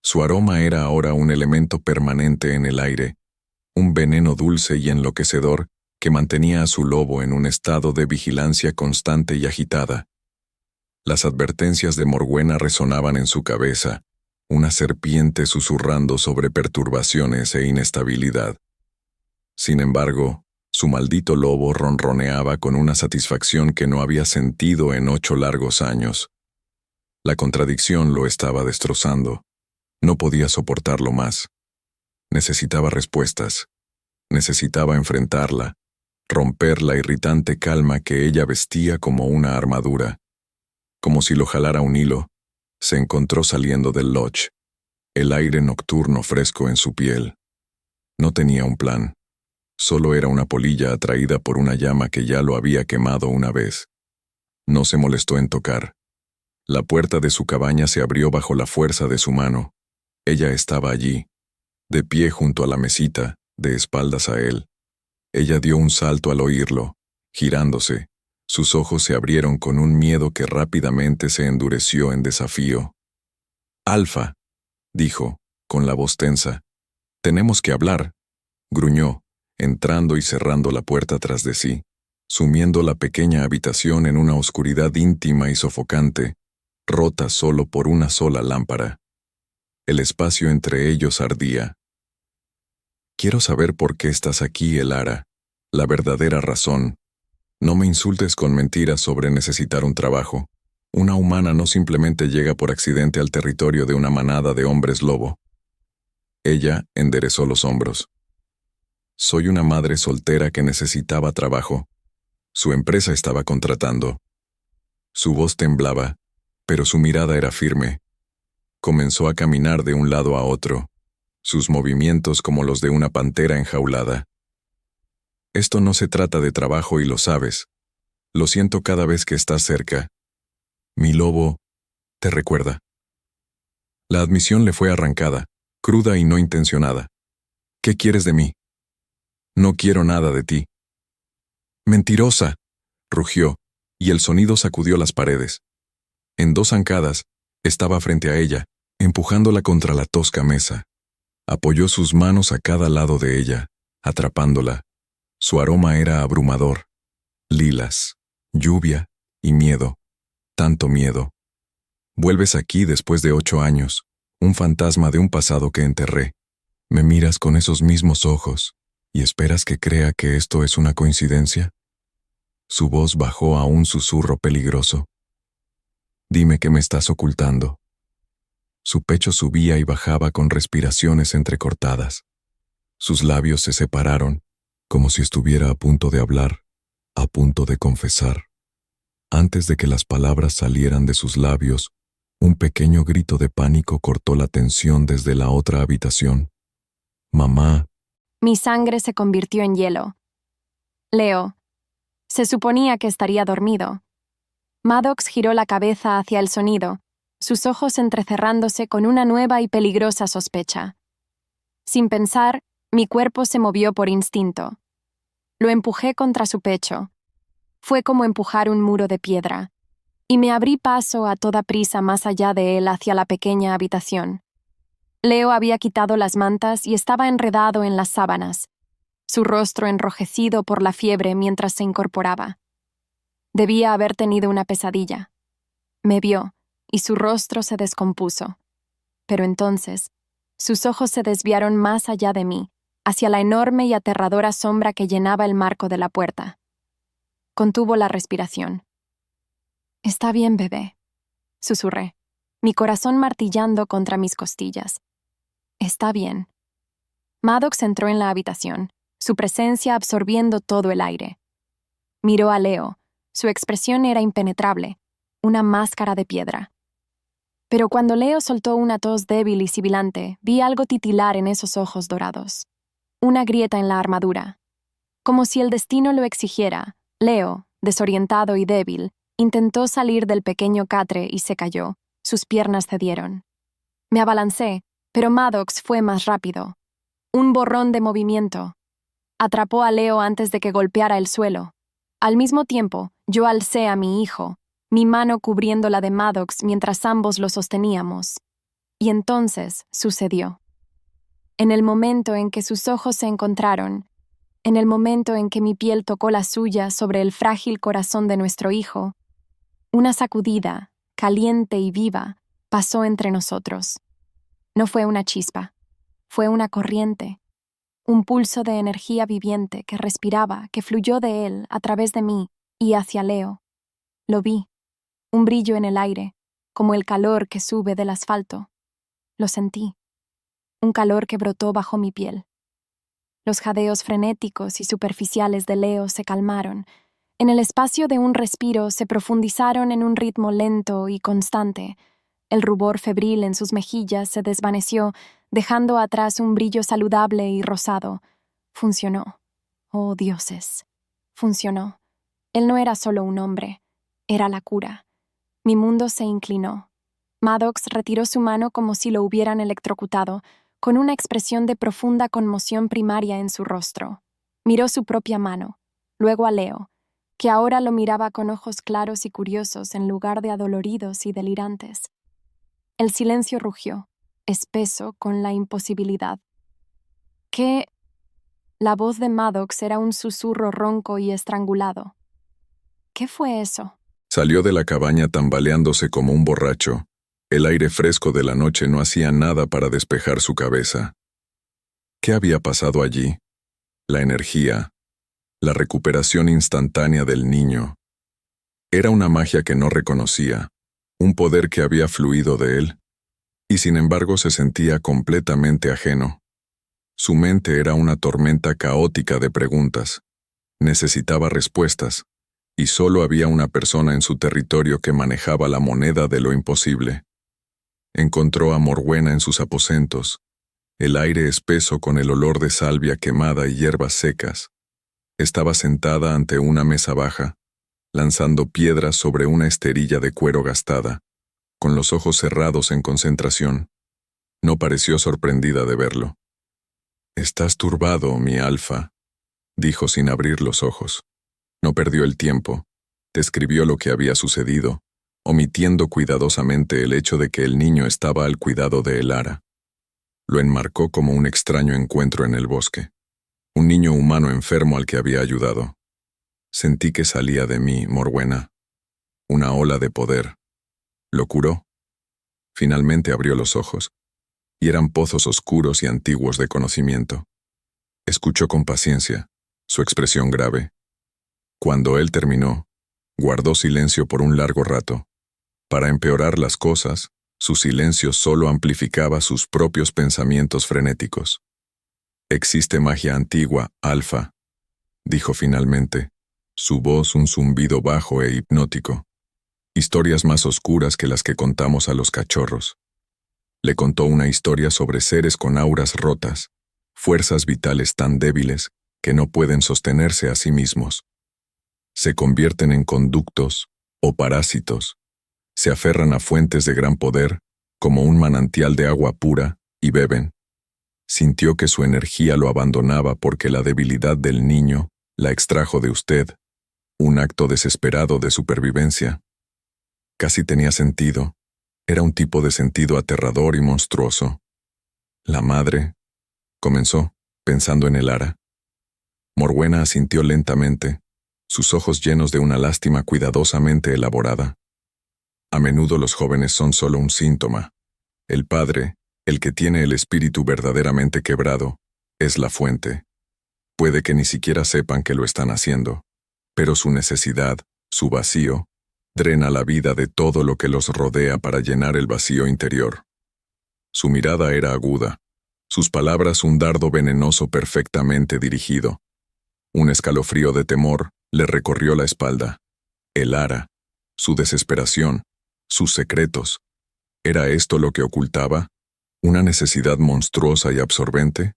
Su aroma era ahora un elemento permanente en el aire, un veneno dulce y enloquecedor que mantenía a su lobo en un estado de vigilancia constante y agitada. Las advertencias de Morwenna resonaban en su cabeza, una serpiente susurrando sobre perturbaciones e inestabilidad. Sin embargo, su maldito lobo ronroneaba con una satisfacción que no había sentido en 8 largos años. La contradicción lo estaba destrozando. No podía soportarlo más. Necesitaba respuestas. Necesitaba enfrentarla, romper la irritante calma que ella vestía como una armadura. Como si lo jalara un hilo, se encontró saliendo del lodge, el aire nocturno fresco en su piel. No tenía un plan. Solo era una polilla atraída por una llama que ya lo había quemado una vez. No se molestó en tocar. La puerta de su cabaña se abrió bajo la fuerza de su mano. Ella estaba allí, de pie junto a la mesita, de espaldas a él. Ella dio un salto al oírlo, girándose. Sus ojos se abrieron con un miedo que rápidamente se endureció en desafío. «Alfa», dijo, con la voz tensa. «Tenemos que hablar», gruñó, entrando y cerrando la puerta tras de sí, sumiendo la pequeña habitación en una oscuridad íntima y sofocante, rota solo por una sola lámpara. El espacio entre ellos ardía. «Quiero saber por qué estás aquí, Elara, la verdadera razón. No me insultes con mentiras sobre necesitar un trabajo. Una humana no simplemente llega por accidente al territorio de una manada de hombres lobo». Ella enderezó los hombros. «Soy una madre soltera que necesitaba trabajo. Su empresa estaba contratando». Su voz temblaba, pero su mirada era firme. Comenzó a caminar de un lado a otro, sus movimientos como los de una pantera enjaulada. «Esto no se trata de trabajo y lo sabes. Lo siento cada vez que estás cerca. Mi lobo te recuerda». La admisión le fue arrancada, cruda y no intencionada. ¿Qué quieres de mí? No quiero nada de ti. Mentirosa, rugió, y el sonido sacudió las paredes. En 2 zancadas, estaba frente a ella, empujándola contra la tosca mesa. Apoyó sus manos a cada lado de ella, atrapándola. Su aroma era abrumador. Lilas, lluvia y miedo. Tanto miedo. Vuelves aquí después de 8 años, un fantasma de un pasado que enterré. Me miras con esos mismos ojos, ¿y esperas que crea que esto es una coincidencia? Su voz bajó a un susurro peligroso. Dime qué me estás ocultando. Su pecho subía y bajaba con respiraciones entrecortadas. Sus labios se separaron, como si estuviera a punto de hablar, a punto de confesar. Antes de que las palabras salieran de sus labios, un pequeño grito de pánico cortó la tensión desde la otra habitación. Mamá. Mi sangre se convirtió en hielo. Leo. Se suponía que estaría dormido. Maddox giró la cabeza hacia el sonido, sus ojos entrecerrándose con una nueva y peligrosa sospecha. Sin pensar, mi cuerpo se movió por instinto. Lo empujé contra su pecho. Fue como empujar un muro de piedra, y me abrí paso a toda prisa más allá de él hacia la pequeña habitación. Leo había quitado las mantas y estaba enredado en las sábanas, su rostro enrojecido por la fiebre mientras se incorporaba. Debía haber tenido una pesadilla. Me vio, y su rostro se descompuso. Pero entonces, sus ojos se desviaron más allá de mí, hacia la enorme y aterradora sombra que llenaba el marco de la puerta. Contuvo la respiración. «Está bien, bebé», susurré, mi corazón martillando contra mis costillas. «Está bien». Maddox entró en la habitación, su presencia absorbiendo todo el aire. Miró a Leo. Su expresión era impenetrable, una máscara de piedra. Pero cuando Leo soltó una tos débil y sibilante, vi algo titilar en esos ojos dorados. Una grieta en la armadura. Como si el destino lo exigiera, Leo, desorientado y débil, intentó salir del pequeño catre y se cayó. Sus piernas cedieron. Me abalancé, pero Maddox fue más rápido. Un borrón de movimiento. Atrapó a Leo antes de que golpeara el suelo. Al mismo tiempo, yo alcé a mi hijo, mi mano cubriendo la de Maddox mientras ambos lo sosteníamos. Y entonces sucedió. En el momento en que sus ojos se encontraron, en el momento en que mi piel tocó la suya sobre el frágil corazón de nuestro hijo, una sacudida, caliente y viva, pasó entre nosotros. No fue una chispa, fue una corriente, un pulso de energía viviente que respiraba, que fluyó de él a través de mí y hacia Leo. Lo vi, un brillo en el aire, como el calor que sube del asfalto. Lo sentí, un calor que brotó bajo mi piel. Los jadeos frenéticos y superficiales de Leo se calmaron. En el espacio de un respiro se profundizaron en un ritmo lento y constante. El rubor febril en sus mejillas se desvaneció, dejando atrás un brillo saludable y rosado. Funcionó. Oh, dioses. Funcionó. Él no era solo un hombre. Era la cura. Mi mundo se inclinó. Maddox retiró su mano como si lo hubieran electrocutado, con una expresión de profunda conmoción primaria en su rostro. Miró su propia mano, luego a Leo, que ahora lo miraba con ojos claros y curiosos en lugar de adoloridos y delirantes. El silencio rugió, espeso con la imposibilidad. ¿Qué? La voz de Maddox era un susurro ronco y estrangulado. ¿Qué fue eso? Salió de la cabaña tambaleándose como un borracho. El aire fresco de la noche no hacía nada para despejar su cabeza. ¿Qué había pasado allí? La energía, la recuperación instantánea del niño. Era una magia que no reconocía, un poder que había fluido de él, y sin embargo se sentía completamente ajeno. Su mente era una tormenta caótica de preguntas. Necesitaba respuestas, y solo había una persona en su territorio que manejaba la moneda de lo imposible. Encontró a Morwenna en sus aposentos, el aire espeso con el olor de salvia quemada y hierbas secas. Estaba sentada ante una mesa baja, lanzando piedras sobre una esterilla de cuero gastada, con los ojos cerrados en concentración. No pareció sorprendida de verlo. Estás turbado, mi Alfa, dijo sin abrir los ojos. No perdió el tiempo. Describió lo que había sucedido, omitiendo cuidadosamente el hecho de que el niño estaba al cuidado de Elara. Lo enmarcó como un extraño encuentro en el bosque. Un niño humano enfermo al que había ayudado. Sentí que salía de mí, Morwena. Una ola de poder. Lo curó. Finalmente abrió los ojos, y eran pozos oscuros y antiguos de conocimiento. Escuchó con paciencia, su expresión grave. Cuando él terminó, guardó silencio por un largo rato. Para empeorar las cosas, su silencio solo amplificaba sus propios pensamientos frenéticos. Existe magia antigua, Alfa, dijo finalmente, su voz un zumbido bajo e hipnótico. Historias más oscuras que las que contamos a los cachorros. Le contó una historia sobre seres con auras rotas, fuerzas vitales tan débiles que no pueden sostenerse a sí mismos. Se convierten en conductos o parásitos. Se aferran a fuentes de gran poder, como un manantial de agua pura, y beben. Sintió que su energía lo abandonaba porque la debilidad del niño la extrajo de usted, un acto desesperado de supervivencia. Casi tenía sentido. Era un tipo de sentido aterrador y monstruoso. La madre, comenzó, pensando en Elara. Morwena asintió lentamente, sus ojos llenos de una lástima cuidadosamente elaborada. A menudo los jóvenes son solo un síntoma. El padre, el que tiene el espíritu verdaderamente quebrado, es la fuente. Puede que ni siquiera sepan que lo están haciendo, pero su necesidad, su vacío, drena la vida de todo lo que los rodea para llenar el vacío interior. Su mirada era aguda, sus palabras un dardo venenoso perfectamente dirigido. Un escalofrío de temor le recorrió la espalda. Elara, su desesperación, sus secretos. ¿Era esto lo que ocultaba? ¿Una necesidad monstruosa y absorbente?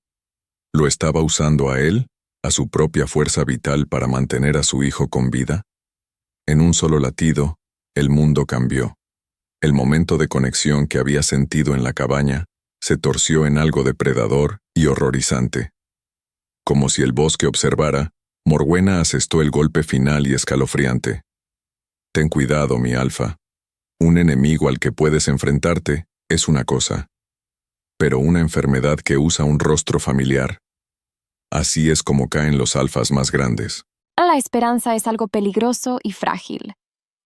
¿Lo estaba usando a él, a su propia fuerza vital para mantener a su hijo con vida? En un solo latido, el mundo cambió. El momento de conexión que había sentido en la cabaña se torció en algo depredador y horrorizante. Como si el bosque observara, Morwena asestó el golpe final y escalofriante. Ten cuidado, mi Alfa. Un enemigo al que puedes enfrentarte es una cosa, pero una enfermedad que usa un rostro familiar. Así es como caen los alfas más grandes. La esperanza es algo peligroso y frágil.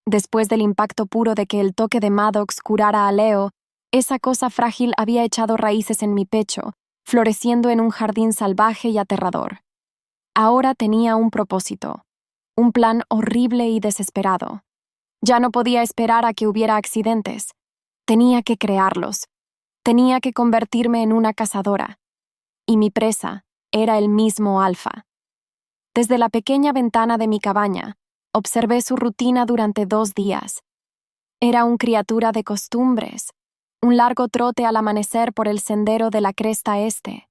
Después del impacto puro de que el toque de Maddox curara a Leo, esa cosa frágil había echado raíces en mi pecho, floreciendo en un jardín salvaje y aterrador. Ahora tenía un propósito, un plan horrible y desesperado. Ya no podía esperar a que hubiera accidentes. Tenía que crearlos. Tenía que convertirme en una cazadora. Y mi presa era el mismo Alfa. Desde la pequeña ventana de mi cabaña, observé su rutina durante 2 días. Era una criatura de costumbres, un largo trote al amanecer por el sendero de la cresta este,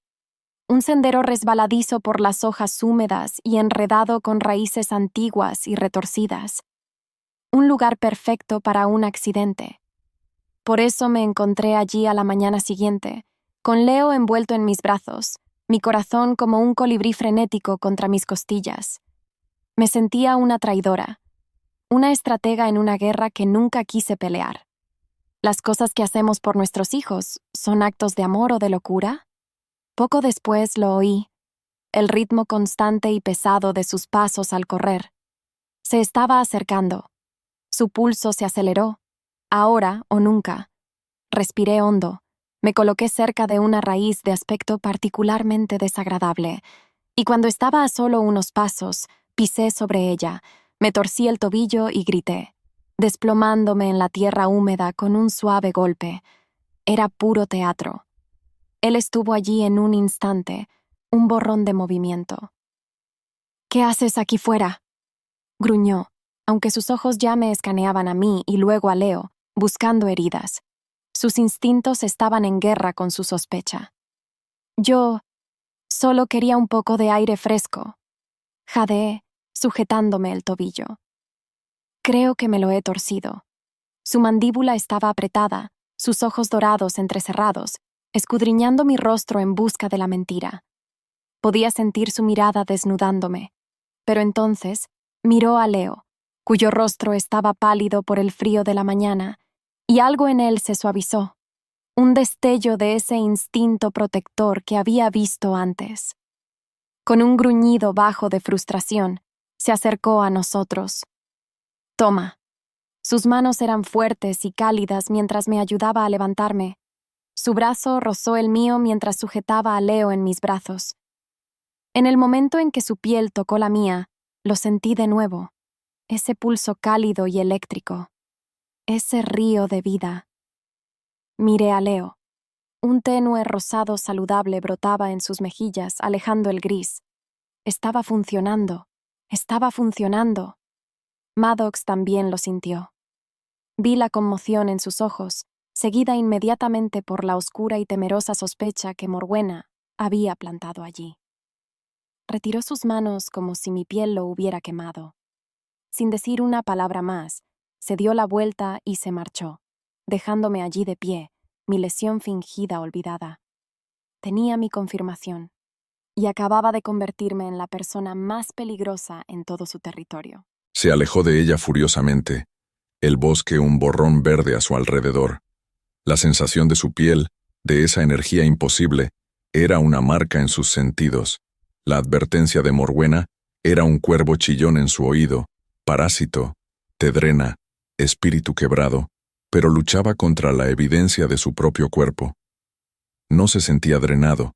un sendero resbaladizo por las hojas húmedas y enredado con raíces antiguas y retorcidas. Un lugar perfecto para un accidente. Por eso me encontré allí a la mañana siguiente, con Leo envuelto en mis brazos, mi corazón como un colibrí frenético contra mis costillas. Me sentía una traidora, una estratega en una guerra que nunca quise pelear. ¿Las cosas que hacemos por nuestros hijos son actos de amor o de locura? Poco después lo oí, el ritmo constante y pesado de sus pasos al correr. Se estaba acercando. Su pulso se aceleró. Ahora o nunca. Respiré hondo. Me coloqué cerca de una raíz de aspecto particularmente desagradable, y cuando estaba a solo unos pasos, pisé sobre ella, me torcí el tobillo y grité, desplomándome en la tierra húmeda con un suave golpe. Era puro teatro. Él estuvo allí en un instante, un borrón de movimiento. «¿Qué haces aquí fuera?», gruñó, aunque sus ojos ya me escaneaban a mí y luego a Leo, buscando heridas. Sus instintos estaban en guerra con su sospecha. «Yo solo quería un poco de aire fresco», jadeé, sujetándome el tobillo. Creo que me lo he torcido. Su mandíbula estaba apretada, sus ojos dorados entrecerrados, escudriñando mi rostro en busca de la mentira. Podía sentir su mirada desnudándome. Pero entonces miró a Leo, cuyo rostro estaba pálido por el frío de la mañana, y algo en él se suavizó, un destello de ese instinto protector que había visto antes. Con un gruñido bajo de frustración, se acercó a nosotros. «Toma». Sus manos eran fuertes y cálidas mientras me ayudaba a levantarme. Su brazo rozó el mío mientras sujetaba a Leo en mis brazos. En el momento en que su piel tocó la mía, lo sentí de nuevo. Ese pulso cálido y eléctrico. Ese río de vida. Miré a Leo. Un tenue rosado saludable brotaba en sus mejillas, alejando el gris. Estaba funcionando. Estaba funcionando. Maddox también lo sintió. Vi la conmoción en sus ojos, seguida inmediatamente por la oscura y temerosa sospecha que Morwena había plantado allí. Retiró sus manos como si mi piel lo hubiera quemado. Sin decir una palabra más, se dio la vuelta y se marchó, dejándome allí de pie, mi lesión fingida olvidada. Tenía mi confirmación, y acababa de convertirme en la persona más peligrosa en todo su territorio. Se alejó de ella furiosamente, el bosque un borrón verde a su alrededor. La sensación de su piel, de esa energía imposible, era una marca en sus sentidos. La advertencia de Morwena era un cuervo chillón en su oído, parásito, te drena, espíritu quebrado, pero luchaba contra la evidencia de su propio cuerpo. No se sentía drenado,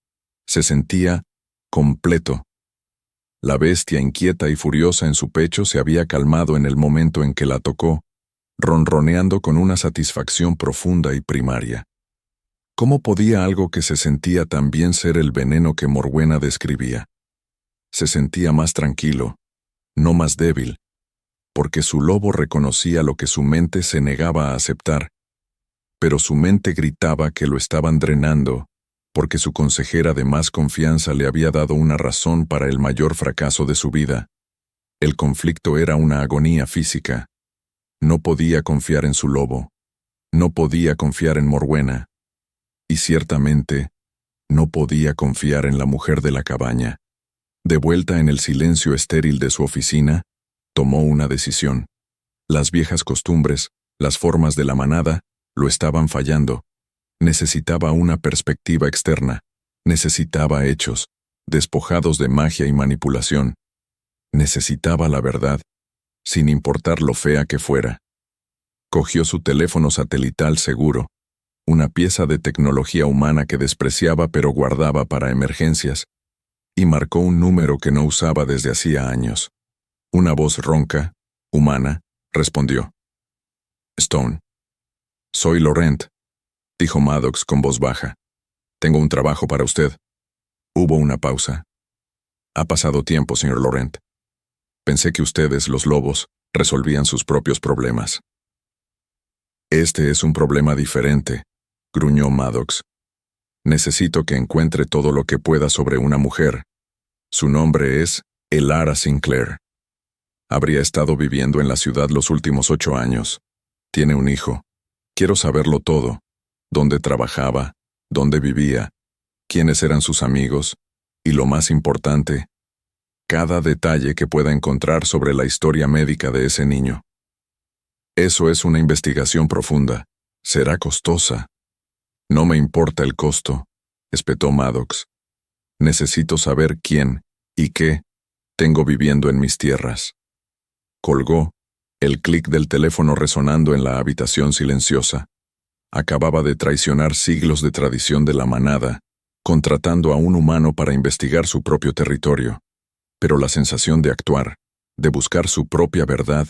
se sentía completo. La bestia inquieta y furiosa en su pecho se había calmado en el momento en que la tocó, ronroneando con una satisfacción profunda y primaria. ¿Cómo podía algo que se sentía tan bien ser el veneno que Morwena describía? Se sentía más tranquilo, no más débil, porque su lobo reconocía lo que su mente se negaba a aceptar, pero su mente gritaba que lo estaban drenando, porque su consejera de más confianza le había dado una razón para el mayor fracaso de su vida. El conflicto era una agonía física. No podía confiar en su lobo, no podía confiar en Morwena, y ciertamente no podía confiar en la mujer de la cabaña. De vuelta en el silencio estéril de su oficina, tomó una decisión. Las viejas costumbres, las formas de la manada, lo estaban fallando. Necesitaba una perspectiva externa, necesitaba hechos, despojados de magia y manipulación. Necesitaba la verdad, sin importar lo fea que fuera. Cogió su teléfono satelital seguro, una pieza de tecnología humana que despreciaba pero guardaba para emergencias, y marcó un número que no usaba desde hacía años. Una voz ronca, humana, respondió. «Stone». «Soy Laurent», dijo Maddox con voz baja. «Tengo un trabajo para usted». Hubo una pausa. «Ha pasado tiempo, señor Laurent. Pensé que ustedes, los lobos, resolvían sus propios problemas». «Este es un problema diferente», gruñó Maddox. «Necesito que encuentre todo lo que pueda sobre una mujer. Su nombre es Elara Sinclair. Habría estado viviendo en la ciudad los últimos 8 años. Tiene un hijo. Quiero saberlo todo. Dónde trabajaba, dónde vivía, quiénes eran sus amigos, y lo más importante, cada detalle que pueda encontrar sobre la historia médica de ese niño. Eso es una investigación profunda. Será costosa». «No me importa el costo», espetó Maddox. «Necesito saber quién y qué tengo viviendo en mis tierras». Colgó, el clic del teléfono resonando en la habitación silenciosa. Acababa de traicionar siglos de tradición de la manada, contratando a un humano para investigar su propio territorio. Pero la sensación de actuar, de buscar su propia verdad,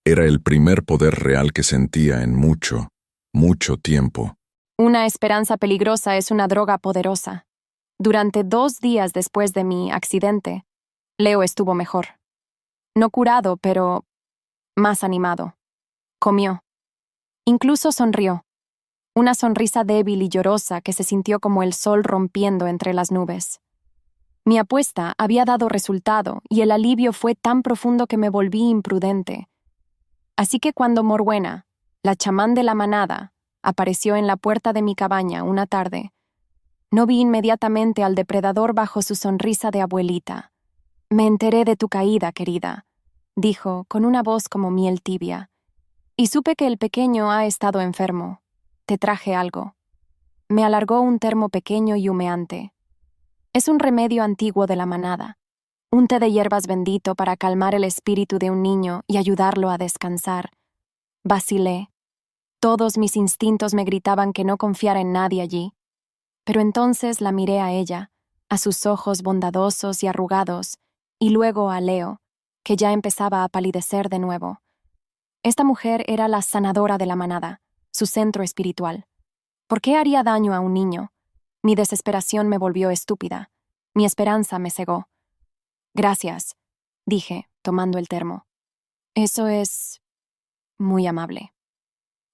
era el primer poder real que sentía en mucho, mucho tiempo. Una esperanza peligrosa es una droga poderosa. Durante 2 días después de mi accidente, Leo estuvo mejor. No curado, pero más animado. Comió. Incluso sonrió. Una sonrisa débil y llorosa que se sintió como el sol rompiendo entre las nubes. Mi apuesta había dado resultado y el alivio fue tan profundo que me volví imprudente. Así que cuando Morwena, la chamán de la manada, apareció en la puerta de mi cabaña una tarde, No vi inmediatamente al depredador bajo su sonrisa de abuelita. Me enteré de tu caída, querida, dijo, con una voz como miel tibia. Y supe que el pequeño ha estado enfermo. Te traje algo. Me alargó un termo pequeño y humeante. Es un remedio antiguo de la manada. Un té de hierbas bendito para calmar el espíritu de un niño y ayudarlo a descansar. Vacilé. Todos mis instintos me gritaban que no confiara en nadie allí. Pero entonces la miré a ella, a sus ojos bondadosos y arrugados, y luego a Leo, que ya empezaba a palidecer de nuevo. Esta mujer era la sanadora de la manada, su centro espiritual. ¿Por qué haría daño a un niño? Mi desesperación me volvió estúpida. Mi esperanza me cegó. Gracias, dije, tomando el termo. Eso es muy amable.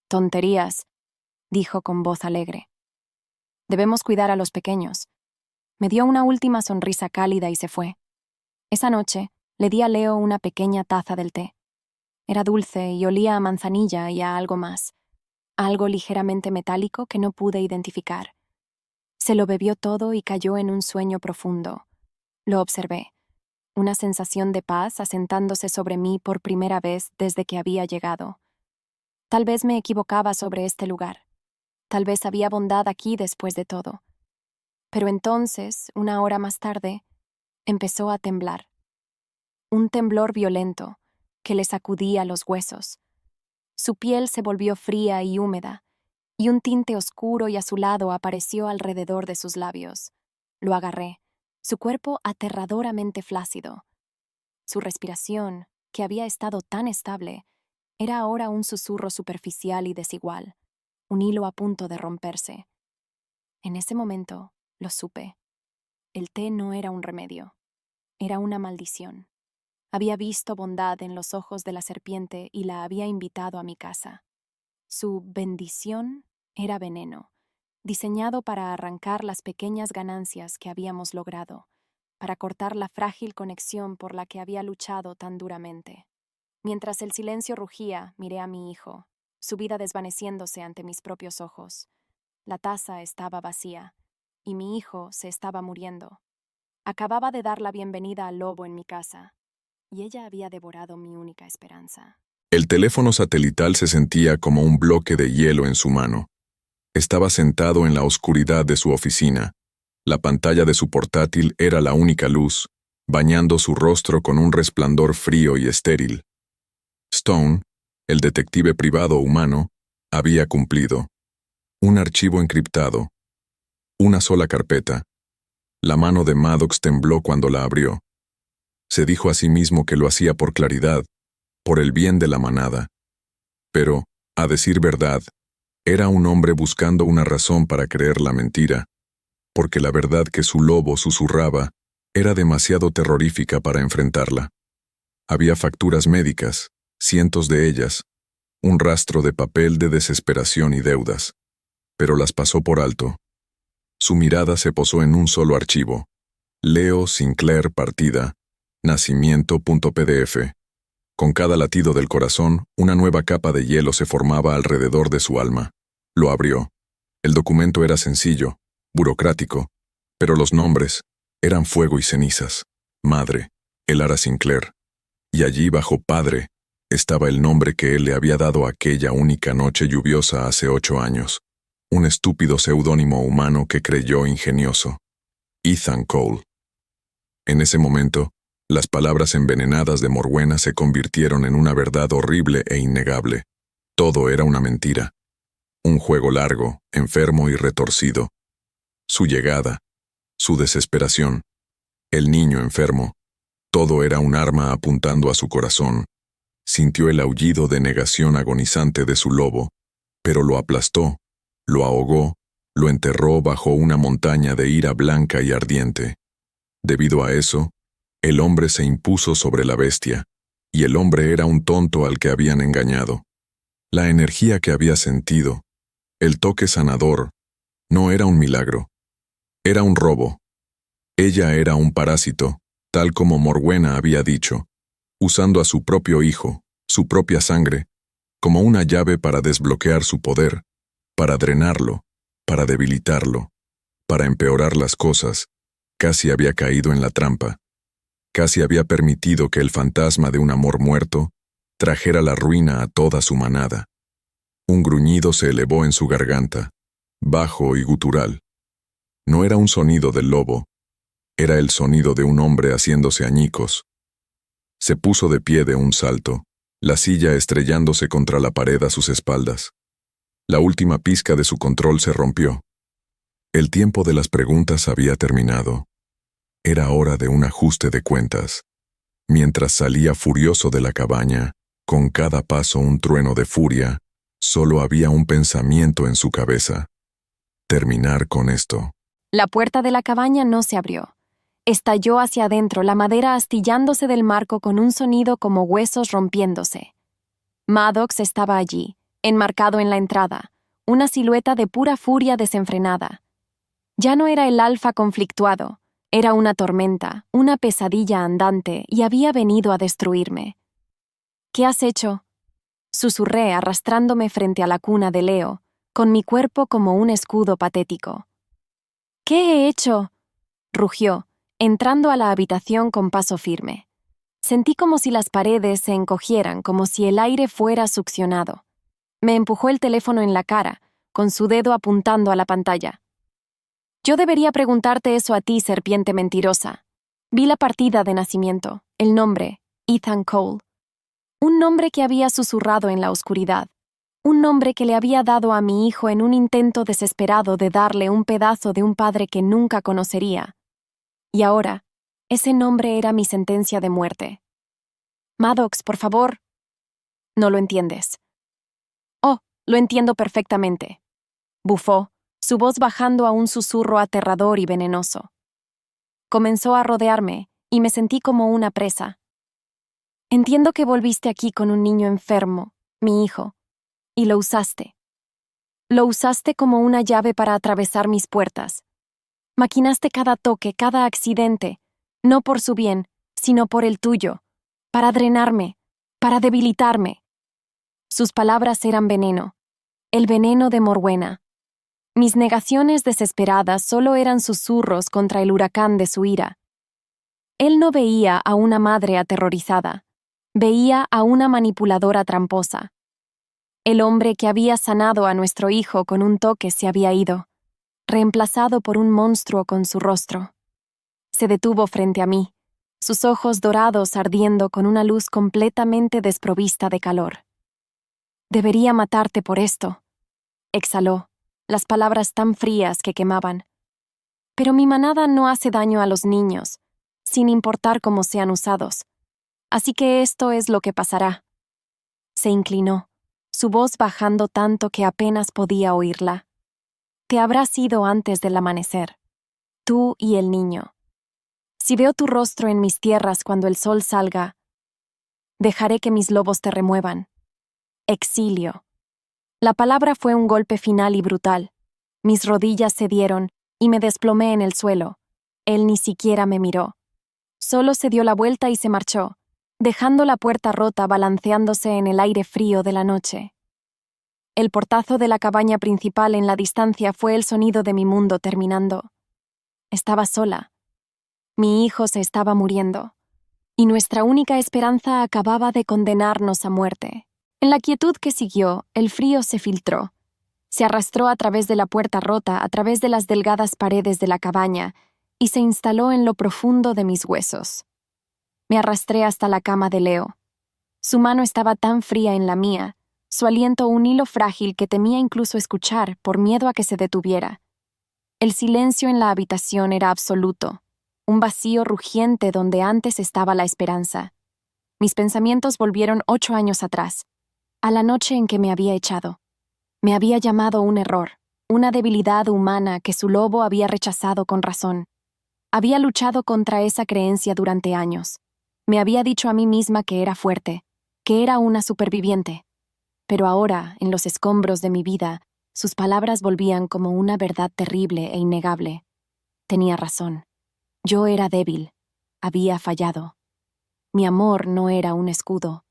Tonterías, dijo con voz alegre. Debemos cuidar a los pequeños. Me dio una última sonrisa cálida y se fue. Esa noche le di a Leo una pequeña taza del té. Era dulce y olía a manzanilla y a algo más, algo ligeramente metálico que no pude identificar. Se lo bebió todo y cayó en un sueño profundo. Lo observé, una sensación de paz asentándose sobre mí por primera vez desde que había llegado. Tal vez me equivocaba sobre este lugar. Tal vez había bondad aquí después de todo. Pero entonces, una hora más tarde, empezó a temblar. Un temblor violento que le sacudía los huesos. Su piel se volvió fría y húmeda, y un tinte oscuro y azulado apareció alrededor de sus labios. Lo agarré, su cuerpo aterradoramente flácido. Su respiración, que había estado tan estable, era ahora un susurro superficial y desigual, un hilo a punto de romperse. En ese momento, lo supe. El té no era un remedio, era una maldición. Había visto bondad en los ojos de la serpiente y la había invitado a mi casa. Su bendición era veneno, diseñado para arrancar las pequeñas ganancias que habíamos logrado, para cortar la frágil conexión por la que había luchado tan duramente. Mientras el silencio rugía, miré a mi hijo, su vida desvaneciéndose ante mis propios ojos. La taza estaba vacía, y mi hijo se estaba muriendo. Acababa de dar la bienvenida al lobo en mi casa, y ella había devorado mi única esperanza. El teléfono satelital se sentía como un bloque de hielo en su mano. Estaba sentado en la oscuridad de su oficina. La pantalla de su portátil era la única luz, bañando su rostro con un resplandor frío y estéril. Stone, el detective privado humano, había cumplido. Un archivo encriptado. Una sola carpeta. La mano de Maddox tembló cuando la abrió. Se dijo a sí mismo que lo hacía por claridad, por el bien de la manada. Pero, a decir verdad, era un hombre buscando una razón para creer la mentira, porque la verdad que su lobo susurraba era demasiado terrorífica para enfrentarla. Había facturas médicas, cientos de ellas, un rastro de papel de desesperación y deudas, pero las pasó por alto. Su mirada se posó en un solo archivo: Leo Sinclair partida, nacimiento.pdf. Con cada latido del corazón, una nueva capa de hielo se formaba alrededor de su alma. Lo abrió. El documento era sencillo, burocrático, pero los nombres eran fuego y cenizas. Madre, Elara Sinclair. Y allí, bajo padre, estaba el nombre que él le había dado aquella única noche lluviosa hace 8 años. Un estúpido seudónimo humano que creyó ingenioso. Ethan Cole. En ese momento, las palabras envenenadas de Morwenna se convirtieron en una verdad horrible e innegable. Todo era una mentira. Un juego largo, enfermo y retorcido. Su llegada, su desesperación, el niño enfermo, todo era un arma apuntando a su corazón. Sintió el aullido de negación agonizante de su lobo, pero lo aplastó, lo ahogó, lo enterró bajo una montaña de ira blanca y ardiente. Debido a eso, el hombre se impuso sobre la bestia, y el hombre era un tonto al que habían engañado. La energía que había sentido, el toque sanador, no era un milagro. Era un robo. Ella era un parásito, tal como Morwenna había dicho, usando a su propio hijo, su propia sangre, como una llave para desbloquear su poder, para drenarlo, para debilitarlo, para empeorar las cosas, casi había caído en la trampa. Casi había permitido que el fantasma de un amor muerto trajera la ruina a toda su manada. Un gruñido se elevó en su garganta, bajo y gutural. No era un sonido del lobo, era el sonido de un hombre haciéndose añicos. Se puso de pie de un salto, la silla estrellándose contra la pared a sus espaldas. La última pizca de su control se rompió. El tiempo de las preguntas había terminado. Era hora de un ajuste de cuentas. Mientras salía furioso de la cabaña, con cada paso un trueno de furia, solo había un pensamiento en su cabeza: terminar con esto. La puerta de la cabaña no se abrió. Estalló hacia adentro, la madera astillándose del marco con un sonido como huesos rompiéndose. Maddox estaba allí, enmarcado en la entrada, una silueta de pura furia desenfrenada. Ya no era el alfa conflictuado, era una tormenta, una pesadilla andante, y había venido a destruirme. ¿Qué has hecho?, susurré arrastrándome frente a la cuna de Leo, con mi cuerpo como un escudo patético. ¿Qué he hecho?, rugió, entrando a la habitación con paso firme. Sentí como si las paredes se encogieran, como si el aire fuera succionado. Me empujó el teléfono en la cara, con su dedo apuntando a la pantalla. Yo debería preguntarte eso a ti, serpiente mentirosa. Vi la partida de nacimiento, el nombre, Ethan Cole. Un nombre que había susurrado en la oscuridad. Un nombre que le había dado a mi hijo en un intento desesperado de darle un pedazo de un padre que nunca conocería. Y ahora, ese nombre era mi sentencia de muerte. Maddox, por favor. No lo entiendes. Oh, lo entiendo perfectamente. Bufó, su voz bajando a un susurro aterrador y venenoso. Comenzó a rodearme, y me sentí como una presa. Entiendo que volviste aquí con un niño enfermo, mi hijo, y lo usaste. Lo usaste como una llave para atravesar mis puertas. Maquinaste cada toque, cada accidente, no por su bien, sino por el tuyo, para drenarme, para debilitarme. Sus palabras eran veneno, el veneno de Morwena. Mis negaciones desesperadas solo eran susurros contra el huracán de su ira. Él no veía a una madre aterrorizada, veía a una manipuladora tramposa. El hombre que había sanado a nuestro hijo con un toque se había ido, reemplazado por un monstruo con su rostro. Se detuvo frente a mí, sus ojos dorados ardiendo con una luz completamente desprovista de calor. Debería matarte por esto, exhaló, las palabras tan frías que quemaban. Pero mi manada no hace daño a los niños, sin importar cómo sean usados. Así que esto es lo que pasará. Se inclinó, su voz bajando tanto que apenas podía oírla. Te habrás ido antes del amanecer, tú y el niño. Si veo tu rostro en mis tierras cuando el sol salga, dejaré que mis lobos te remuevan. Exilio. La palabra fue un golpe final y brutal. Mis rodillas cedieron y me desplomé en el suelo. Él ni siquiera me miró. Solo se dio la vuelta y se marchó, dejando la puerta rota balanceándose en el aire frío de la noche. El portazo de la cabaña principal en la distancia fue el sonido de mi mundo terminando. Estaba sola. Mi hijo se estaba muriendo, y nuestra única esperanza acababa de condenarnos a muerte. En la quietud que siguió, el frío se filtró. Se arrastró a través de la puerta rota, a través de las delgadas paredes de la cabaña, y se instaló en lo profundo de mis huesos. Me arrastré hasta la cama de Leo. Su mano estaba tan fría en la mía, su aliento un hilo frágil que temía incluso escuchar por miedo a que se detuviera. El silencio en la habitación era absoluto, un vacío rugiente donde antes estaba la esperanza. Mis pensamientos volvieron 8 años atrás, a la noche en que me había echado. Me había llamado un error, una debilidad humana que su lobo había rechazado con razón. Había luchado contra esa creencia durante años. Me había dicho a mí misma que era fuerte, que era una superviviente. Pero ahora, en los escombros de mi vida, sus palabras volvían como una verdad terrible e innegable. Tenía razón. Yo era débil. Había fallado. Mi amor no era un escudo.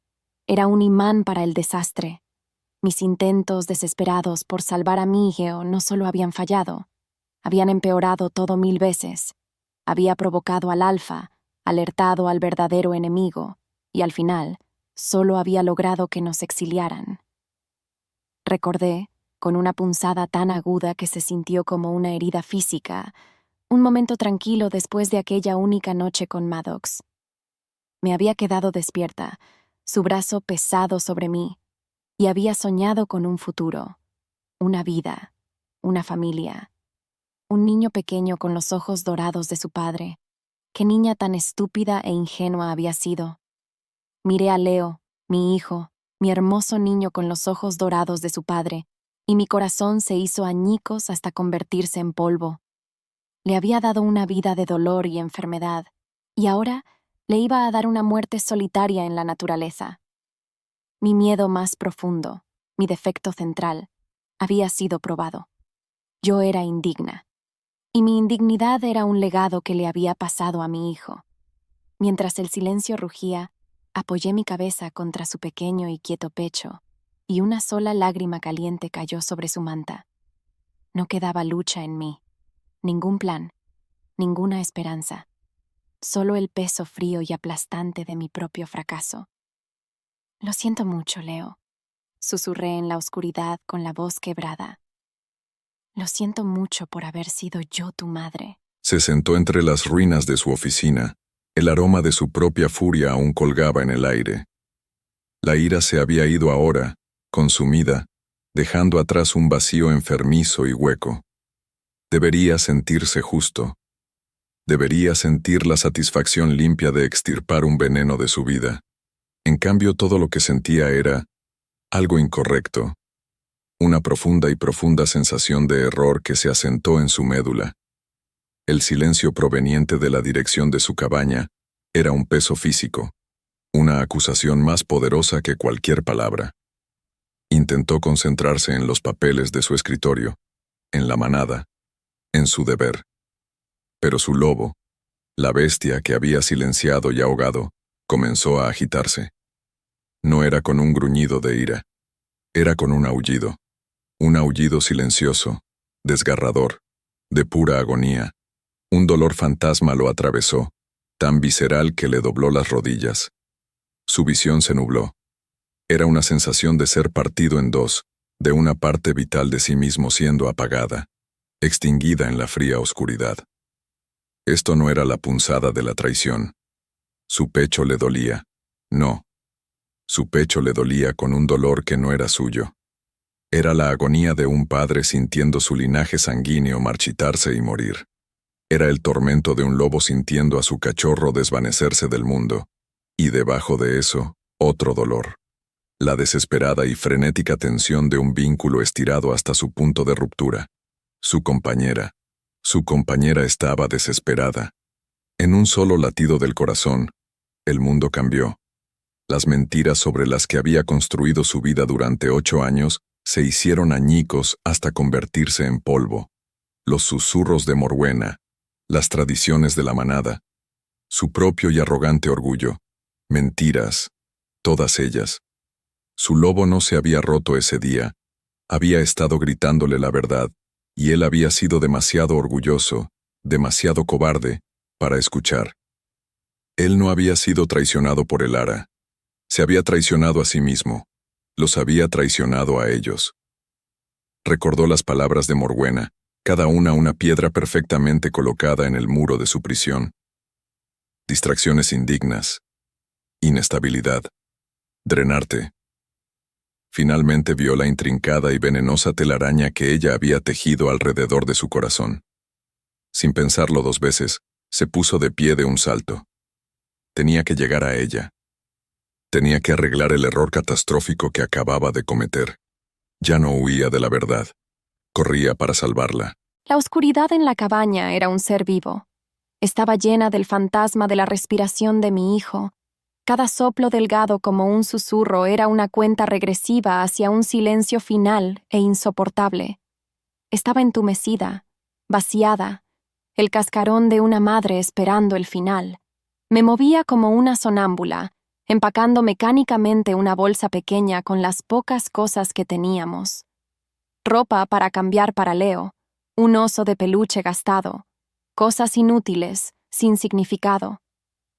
Era un imán para el desastre. Mis intentos desesperados por salvar a mi hijo no solo habían fallado, Habían empeorado todo 1000 veces. Había provocado al alfa, alertado al verdadero enemigo, y al final, solo había logrado que nos exiliaran. Recordé, con una punzada tan aguda que se sintió como una herida física, un momento tranquilo después de aquella única noche con Maddox. Me había quedado despierta, su brazo pesado sobre mí, y había soñado con un futuro, una vida, una familia, un niño pequeño con los ojos dorados de su padre. Qué niña tan estúpida e ingenua había sido. Miré a Leo, mi hijo, mi hermoso niño con los ojos dorados de su padre, y mi corazón se hizo añicos hasta convertirse en polvo. Le había dado una vida de dolor y enfermedad, y ahora le iba a dar una muerte solitaria en la naturaleza. Mi miedo más profundo, mi defecto central, había sido probado. Yo era indigna, y mi indignidad era un legado que le había pasado a mi hijo. Mientras el silencio rugía, apoyé mi cabeza contra su pequeño y quieto pecho, y una sola lágrima caliente cayó sobre su manta. No quedaba lucha en mí, ningún plan, ninguna esperanza, solo el peso frío y aplastante de mi propio fracaso. Lo siento mucho, Leo, susurré en la oscuridad con la voz quebrada. Lo siento mucho por haber sido yo tu madre. Se sentó entre las ruinas de su oficina. El aroma de su propia furia aún colgaba en el aire. La ira se había ido ahora, consumida, dejando atrás un vacío enfermizo y hueco. Debería sentirse justo. Debería sentir la satisfacción limpia de extirpar un veneno de su vida. En cambio, todo lo que sentía era algo incorrecto. Una profunda sensación de error que se asentó en su médula. El silencio proveniente de la dirección de su cabaña era un peso físico, una acusación más poderosa que cualquier palabra. Intentó concentrarse en los papeles de su escritorio, en la manada, en su deber. Pero su lobo, la bestia que había silenciado y ahogado, comenzó a agitarse. No era con un gruñido de ira, era con un aullido silencioso, desgarrador, de pura agonía. Un dolor fantasma lo atravesó, tan visceral que le dobló las rodillas. Su visión se nubló. Era una sensación de ser partido en dos, de una parte vital de sí mismo siendo apagada, extinguida en la fría oscuridad. Esto no era la punzada de la traición. Su pecho le dolía. No. Su pecho le dolía con un dolor que no era suyo. Era la agonía de un padre sintiendo su linaje sanguíneo marchitarse y morir. Era el tormento de un lobo sintiendo a su cachorro desvanecerse del mundo. Y debajo de eso, otro dolor. La desesperada y frenética tensión de un vínculo estirado hasta su punto de ruptura. Su compañera estaba desesperada. En un solo latido del corazón, el mundo cambió. Las mentiras sobre las que había construido su vida durante 8 años se hicieron añicos hasta convertirse en polvo. Los susurros de Morwena, las tradiciones de la manada, su propio y arrogante orgullo, mentiras, todas ellas. Su lobo no se había roto ese día, había estado gritándole la verdad, y él había sido demasiado orgulloso, demasiado cobarde, para escuchar. Él no había sido traicionado por el Ara. Se había traicionado a sí mismo, los había traicionado a ellos. Recordó las palabras de Morwena, cada una piedra perfectamente colocada en el muro de su prisión. Distracciones indignas, inestabilidad, drenarte. Finalmente vio la intrincada y venenosa telaraña que ella había tejido alrededor de su corazón. Sin pensarlo 2 veces, se puso de pie de un salto. Tenía que llegar a ella. Tenía que arreglar el error catastrófico que acababa de cometer. Ya no huía de la verdad. Corría para salvarla. La oscuridad en la cabaña era un ser vivo. Estaba llena del fantasma de la respiración de mi hijo. Cada soplo delgado como un susurro era una cuenta regresiva hacia un silencio final e insoportable. Estaba entumecida, vaciada, el cascarón de una madre esperando el final. Me movía como una sonámbula, empacando mecánicamente una bolsa pequeña con las pocas cosas que teníamos. Ropa para cambiar para Leo, un oso de peluche gastado, cosas inútiles, sin significado.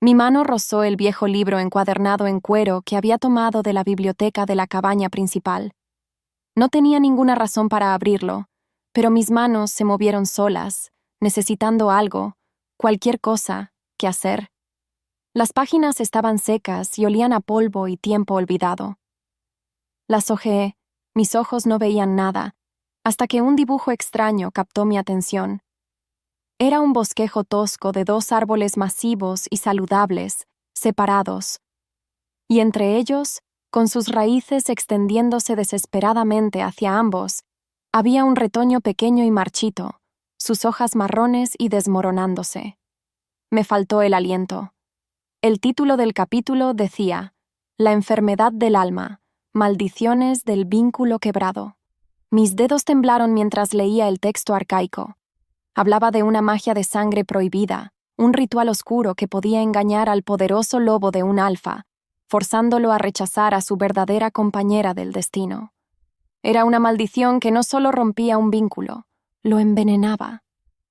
Mi mano rozó el viejo libro encuadernado en cuero que había tomado de la biblioteca de la cabaña principal. No tenía ninguna razón para abrirlo, pero mis manos se movieron solas, necesitando algo, cualquier cosa, que hacer. Las páginas estaban secas y olían a polvo y tiempo olvidado. Las hojeé, mis ojos no veían nada, hasta que un dibujo extraño captó mi atención. Era un bosquejo tosco de 2 árboles masivos y saludables, separados, y entre ellos, con sus raíces extendiéndose desesperadamente hacia ambos, había un retoño pequeño y marchito, sus hojas marrones y desmoronándose. Me faltó el aliento. El título del capítulo decía: La enfermedad del alma, maldiciones del vínculo quebrado. Mis dedos temblaron mientras leía el texto arcaico. Hablaba de una magia de sangre prohibida, un ritual oscuro que podía engañar al poderoso lobo de un alfa, forzándolo a rechazar a su verdadera compañera del destino. Era una maldición que no solo rompía un vínculo, lo envenenaba.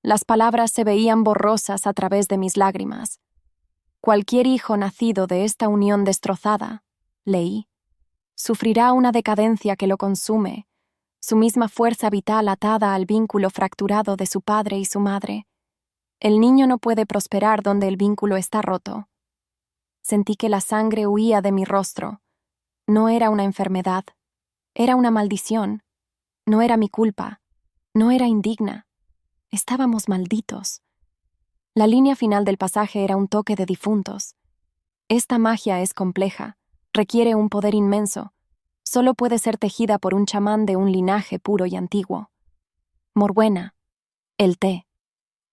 Las palabras se veían borrosas a través de mis lágrimas. Cualquier hijo nacido de esta unión destrozada, leí, sufrirá una decadencia que lo consume, su misma fuerza vital atada al vínculo fracturado de su padre y su madre. El niño no puede prosperar donde el vínculo está roto. Sentí que la sangre huía de mi rostro. No era una enfermedad, era una maldición. No era mi culpa, no era indigna. Estábamos malditos. La línea final del pasaje era un toque de difuntos. Esta magia es compleja, requiere un poder inmenso. Solo puede ser tejida por un chamán de un linaje puro y antiguo. Morbuena, el té,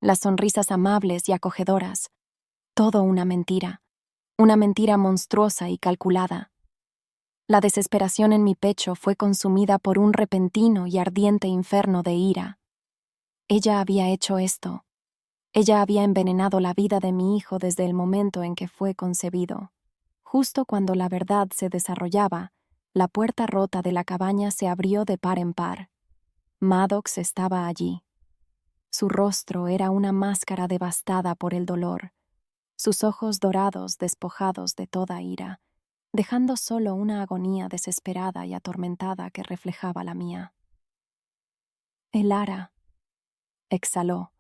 las sonrisas amables y acogedoras, todo una mentira monstruosa y calculada. La desesperación en mi pecho fue consumida por un repentino y ardiente inferno de ira. Ella había hecho esto. Ella había envenenado la vida de mi hijo desde el momento en que fue concebido. Justo cuando la verdad se desarrollaba, la puerta rota de la cabaña se abrió de par en par. Maddox estaba allí. Su rostro era una máscara devastada por el dolor, sus ojos dorados despojados de toda ira, dejando solo una agonía desesperada y atormentada que reflejaba la mía. Elara, exhaló,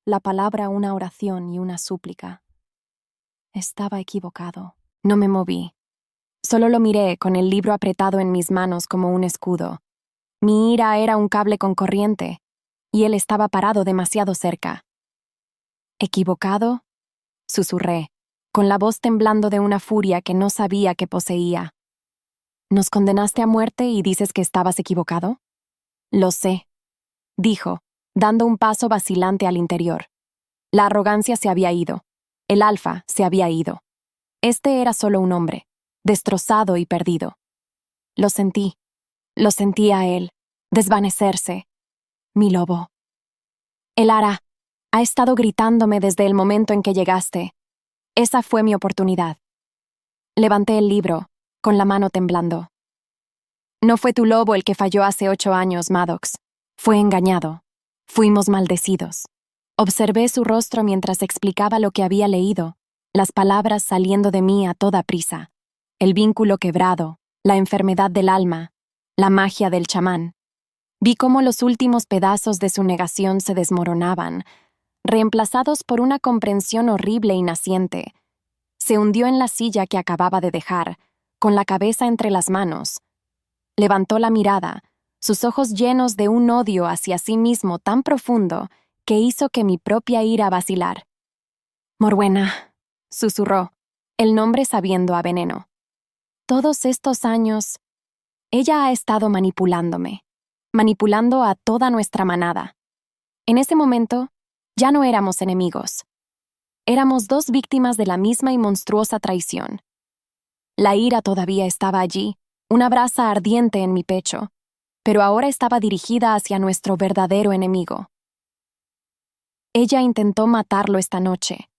la palabra una oración y una súplica. Estaba equivocado. No me moví. Solo lo miré con el libro apretado en mis manos como un escudo. Mi ira era un cable con corriente, y él estaba parado demasiado cerca. ¿Equivocado?, susurré, con la voz temblando de una furia que no sabía que poseía. ¿Nos condenaste a muerte y dices que estabas equivocado? Lo sé, dijo, dando un paso vacilante al interior. La arrogancia se había ido. El alfa se había ido. Este era solo un hombre, destrozado y perdido. Lo sentí a él, desvanecerse. Mi lobo. Elara ha estado gritándome desde el momento en que llegaste. Esa fue mi oportunidad. Levanté el libro, con la mano temblando. No fue tu lobo el que falló hace 8 años, Maddox. Fue engañado. Fuimos maldecidos. Observé su rostro mientras explicaba lo que había leído, las palabras saliendo de mí a toda prisa. El vínculo quebrado, la enfermedad del alma, la magia del chamán. Vi cómo los últimos pedazos de su negación se desmoronaban, reemplazados por una comprensión horrible y naciente. Se hundió en la silla que acababa de dejar, con la cabeza entre las manos. Levantó la mirada, sus ojos llenos de un odio hacia sí mismo tan profundo que hizo que mi propia ira vacilar. Morbuena, susurró, el nombre sabiendo a veneno. Todos estos años, ella ha estado manipulándome, manipulando a toda nuestra manada. En ese momento, ya no éramos enemigos. Éramos 2 víctimas de la misma y monstruosa traición. La ira todavía estaba allí, una brasa ardiente en mi pecho, pero ahora estaba dirigida hacia nuestro verdadero enemigo. Ella intentó matarlo esta noche,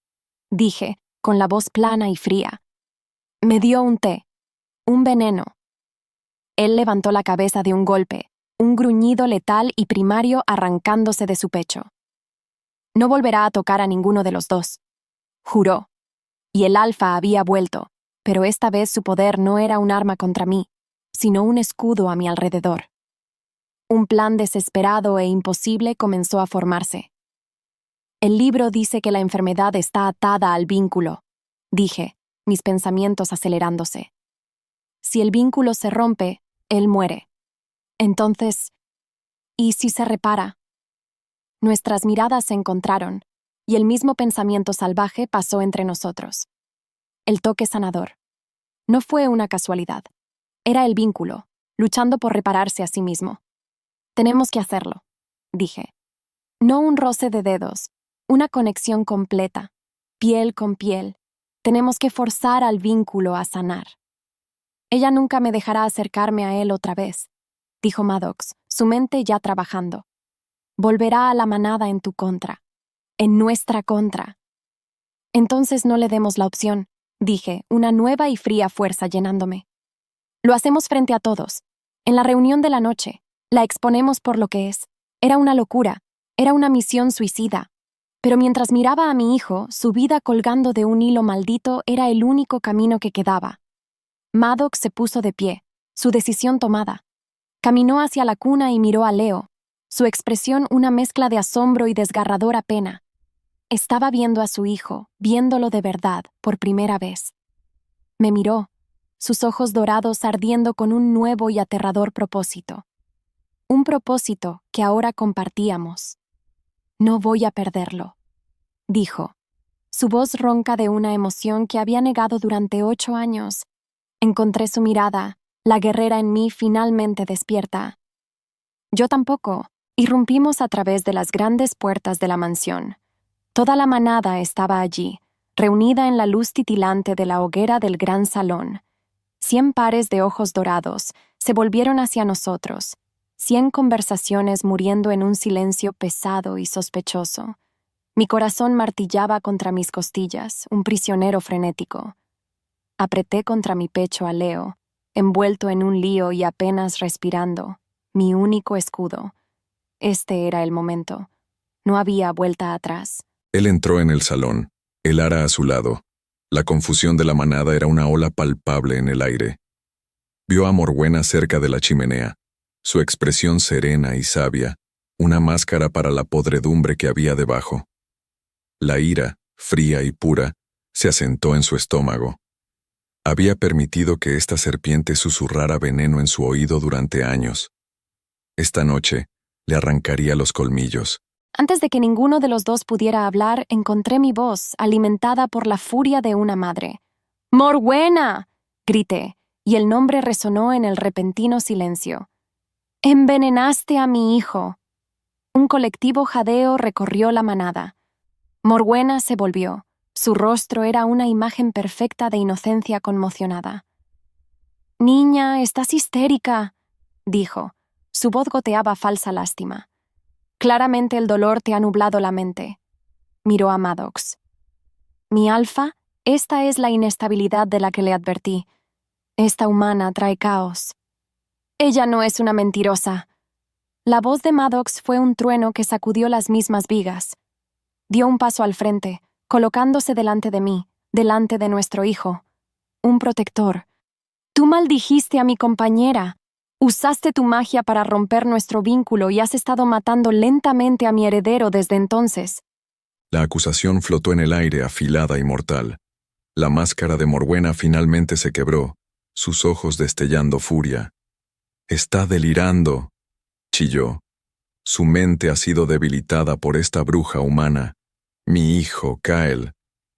dije, con la voz plana y fría. Me dio un té, un veneno. Él levantó la cabeza de un golpe, un gruñido letal y primario arrancándose de su pecho. No volverá a tocar a ninguno de los dos, juró. Y el alfa había vuelto, pero esta vez su poder no era un arma contra mí, sino un escudo a mi alrededor. Un plan desesperado e imposible comenzó a formarse. El libro dice que la enfermedad está atada al vínculo, dije, mis pensamientos acelerándose. Si el vínculo se rompe, él muere. Entonces, ¿y si se repara? Nuestras miradas se encontraron, y el mismo pensamiento salvaje pasó entre nosotros. El toque sanador. No fue una casualidad. Era el vínculo, luchando por repararse a sí mismo. Tenemos que hacerlo, dije. No un roce de dedos, una conexión completa, piel con piel. Tenemos que forzar al vínculo a sanar. Ella nunca me dejará acercarme a él otra vez, dijo Maddox, su mente ya trabajando. Volverá a la manada en tu contra, en nuestra contra. Entonces no le demos la opción, dije, una nueva y fría fuerza llenándome. Lo hacemos frente a todos. En la reunión de la noche, la exponemos por lo que es. Era una locura, era una misión suicida. Pero mientras miraba a mi hijo, su vida colgando de un hilo maldito era el único camino que quedaba. Maddox se puso de pie, su decisión tomada. Caminó hacia la cuna y miró a Leo, su expresión una mezcla de asombro y desgarradora pena. Estaba viendo a su hijo, viéndolo de verdad, por primera vez. Me miró, sus ojos dorados ardiendo con un nuevo y aterrador propósito. Un propósito que ahora compartíamos. No voy a perderlo, dijo, su voz ronca de una emoción que había negado durante 8 años. Encontré su mirada, la guerrera en mí finalmente despierta. Yo tampoco. Irrumpimos a través de las grandes puertas de la mansión. Toda la manada estaba allí, reunida en la luz titilante de la hoguera del gran salón. 100 pares de ojos dorados se volvieron hacia nosotros, 100 conversaciones muriendo en un silencio pesado y sospechoso. Mi corazón martillaba contra mis costillas, un prisionero frenético. Apreté contra mi pecho a Leo, envuelto en un lío y apenas respirando, mi único escudo. Este era el momento. No había vuelta atrás. Él entró en el salón, el ara a su lado. La confusión de la manada era una ola palpable en el aire. Vio a Morwenna cerca de la chimenea, su expresión serena y sabia, una máscara para la podredumbre que había debajo. La ira, fría y pura, se asentó en su estómago. Había permitido que esta serpiente susurrara veneno en su oído durante años. Esta noche, le arrancaría los colmillos. Antes de que ninguno de los dos pudiera hablar, encontré mi voz, alimentada por la furia de una madre. ¡Morwenna!, grité, y el nombre resonó en el repentino silencio. ¡Envenenaste a mi hijo! Un colectivo jadeo recorrió la manada. Morwenna se volvió. Su rostro era una imagen perfecta de inocencia conmocionada. «Niña, estás histérica», dijo. Su voz goteaba falsa lástima. Claramente el dolor te ha nublado la mente. Miró a Maddox. «Mi alfa, esta es la inestabilidad de la que le advertí. Esta humana trae caos». «Ella no es una mentirosa». La voz de Maddox fue un trueno que sacudió las mismas vigas. Dio un paso al frente, colocándose delante de mí, delante de nuestro hijo. Un protector. «Tú maldijiste a mi compañera. Usaste tu magia para romper nuestro vínculo y has estado matando lentamente a mi heredero desde entonces». La acusación flotó en el aire afilada y mortal. La máscara de Morwenna finalmente se quebró, sus ojos destellando furia. «Está delirando», chilló. «Su mente ha sido debilitada por esta bruja humana. Mi hijo, Kyle,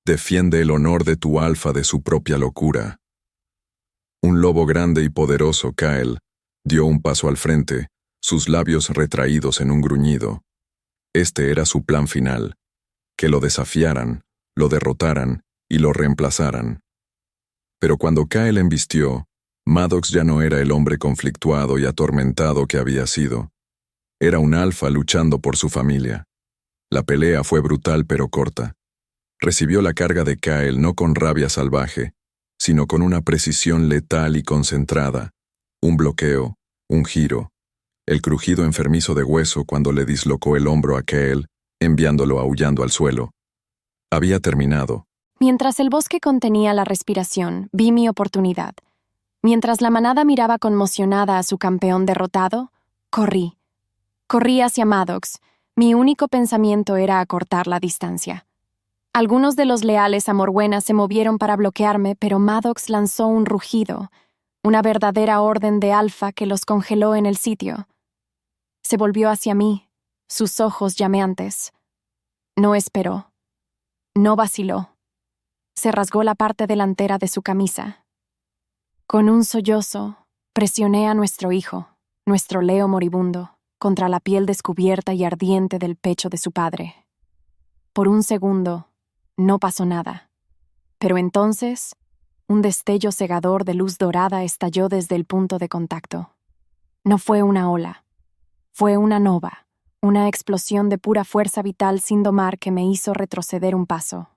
defiende el honor de tu alfa de su propia locura». Un lobo grande y poderoso, Kyle, dio un paso al frente, sus labios retraídos en un gruñido. Este era su plan final, que lo desafiaran, lo derrotaran y lo reemplazaran. Pero cuando Kyle embistió, Maddox ya no era el hombre conflictuado y atormentado que había sido. Era un alfa luchando por su familia. La pelea fue brutal pero corta. Recibió la carga de Kyle no con rabia salvaje, sino con una precisión letal y concentrada. Un bloqueo, un giro, el crujido enfermizo de hueso cuando le dislocó el hombro a Kael, enviándolo aullando al suelo. Había terminado. Mientras el bosque contenía la respiración, vi mi oportunidad. Mientras la manada miraba conmocionada a su campeón derrotado, corrí. Corrí hacia Maddox. Mi único pensamiento era acortar la distancia. Algunos de los leales a Morwenna se movieron para bloquearme, pero Maddox lanzó un rugido, una verdadera orden de alfa que los congeló en el sitio. Se volvió hacia mí, sus ojos llameantes. No esperó. No vaciló. Se rasgó la parte delantera de su camisa. Con un sollozo, presioné a nuestro hijo, nuestro Leo moribundo, contra la piel descubierta y ardiente del pecho de su padre. Por un segundo, no pasó nada. Pero entonces, un destello cegador de luz dorada estalló desde el punto de contacto. No fue una ola. Fue una nova, una explosión de pura fuerza vital sin domar que me hizo retroceder un paso.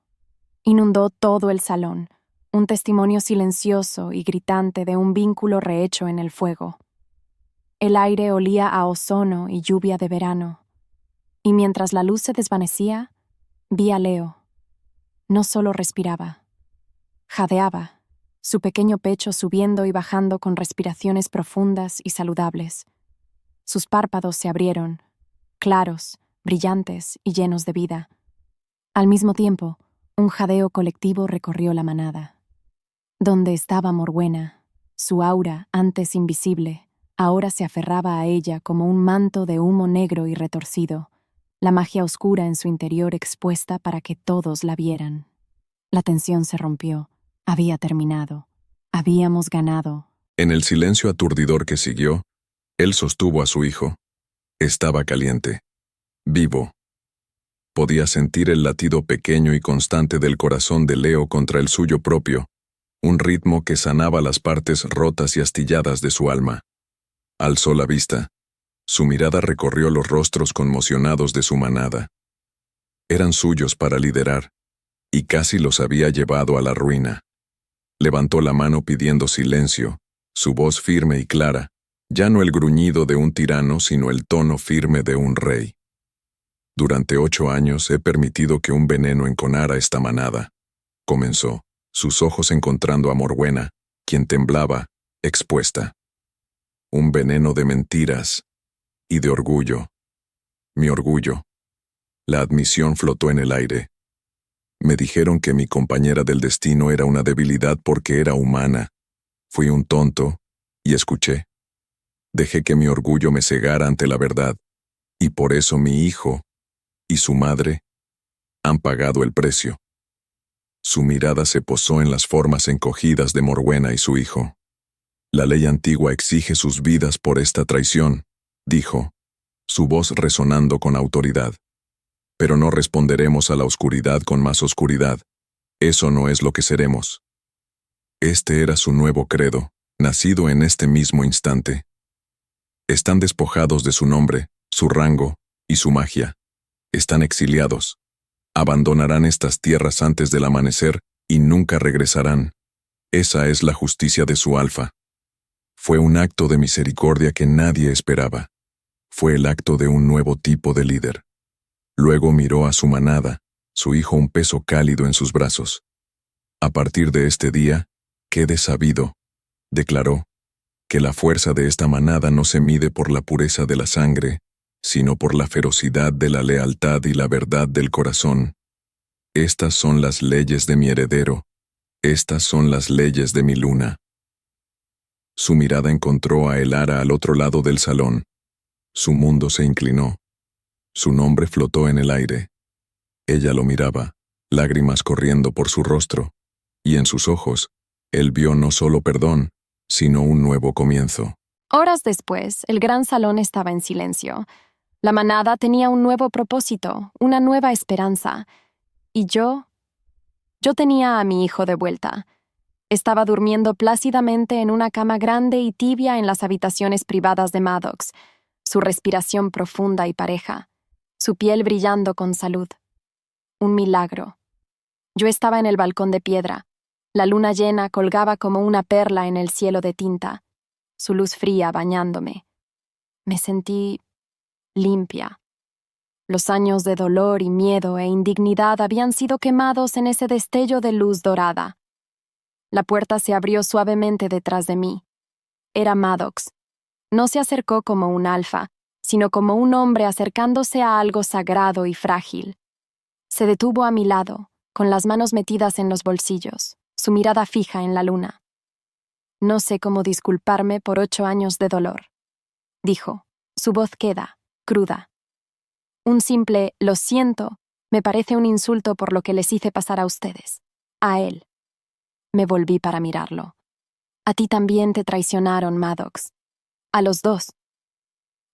Inundó todo el salón, un testimonio silencioso y gritante de un vínculo rehecho en el fuego. El aire olía a ozono y lluvia de verano, y mientras la luz se desvanecía, vi a Leo. No solo respiraba, jadeaba, su pequeño pecho subiendo y bajando con respiraciones profundas y saludables. Sus párpados se abrieron, claros, brillantes y llenos de vida. Al mismo tiempo, un jadeo colectivo recorrió la manada. Donde estaba Morwenna, su aura, antes invisible, ahora se aferraba a ella como un manto de humo negro y retorcido, la magia oscura en su interior expuesta para que todos la vieran. La tensión se rompió. Había terminado. Habíamos ganado. En el silencio aturdidor que siguió, él sostuvo a su hijo. Estaba caliente, vivo. Podía sentir el latido pequeño y constante del corazón de Leo contra el suyo propio, un ritmo que sanaba las partes rotas y astilladas de su alma. Alzó la vista. Su mirada recorrió los rostros conmocionados de su manada. Eran suyos para liderar, y casi los había llevado a la ruina. Levantó la mano pidiendo silencio, su voz firme y clara, ya no el gruñido de un tirano, sino el tono firme de un rey. Durante 8 años he permitido que un veneno enconara esta manada, comenzó, sus ojos encontrando a Morwenna, quien temblaba, expuesta. Un veneno de mentiras y de orgullo. Mi orgullo. La admisión flotó en el aire. Me dijeron que mi compañera del destino era una debilidad porque era humana. Fui un tonto, y escuché. Dejé que mi orgullo me cegara ante la verdad, y por eso mi hijo y su madre han pagado el precio. Su mirada se posó en las formas encogidas de Morwenna y su hijo. La ley antigua exige sus vidas por esta traición, dijo, su voz resonando con autoridad. Pero no responderemos a la oscuridad con más oscuridad. Eso no es lo que seremos. Este era su nuevo credo, nacido en este mismo instante. Están despojados de su nombre, su rango y su magia. Están exiliados. Abandonarán estas tierras antes del amanecer y nunca regresarán. Esa es la justicia de su alfa. Fue un acto de misericordia que nadie esperaba. Fue el acto de un nuevo tipo de líder. Luego miró a su manada, su hijo un peso cálido en sus brazos. A partir de este día, quede sabido, declaró, que la fuerza de esta manada no se mide por la pureza de la sangre, sino por la ferocidad de la lealtad y la verdad del corazón. Estas son las leyes de mi heredero, estas son las leyes de mi luna. Su mirada encontró a Elara al otro lado del salón. Su mundo se inclinó. Su nombre flotó en el aire. Ella lo miraba, lágrimas corriendo por su rostro, y en sus ojos, él vio no solo perdón, sino un nuevo comienzo. Horas después, el gran salón estaba en silencio. La manada tenía un nuevo propósito, una nueva esperanza. Y yo tenía a mi hijo de vuelta. Estaba durmiendo plácidamente en una cama grande y tibia en las habitaciones privadas de Maddox, su respiración profunda y pareja, su piel brillando con salud. Un milagro. Yo estaba en el balcón de piedra. La luna llena colgaba como una perla en el cielo de tinta, su luz fría bañándome. Me sentí limpia. Los años de dolor y miedo e indignidad habían sido quemados en ese destello de luz dorada. La puerta se abrió suavemente detrás de mí. Era Maddox. No se acercó como un alfa, sino como un hombre acercándose a algo sagrado y frágil. Se detuvo a mi lado, con las manos metidas en los bolsillos, su mirada fija en la luna. No sé cómo disculparme por 8 años de dolor, dijo, su voz queda, cruda. Un simple «lo siento» me parece un insulto por lo que les hice pasar a ustedes. A él. Me volví para mirarlo. A ti también te traicionaron, Maddox. A los dos.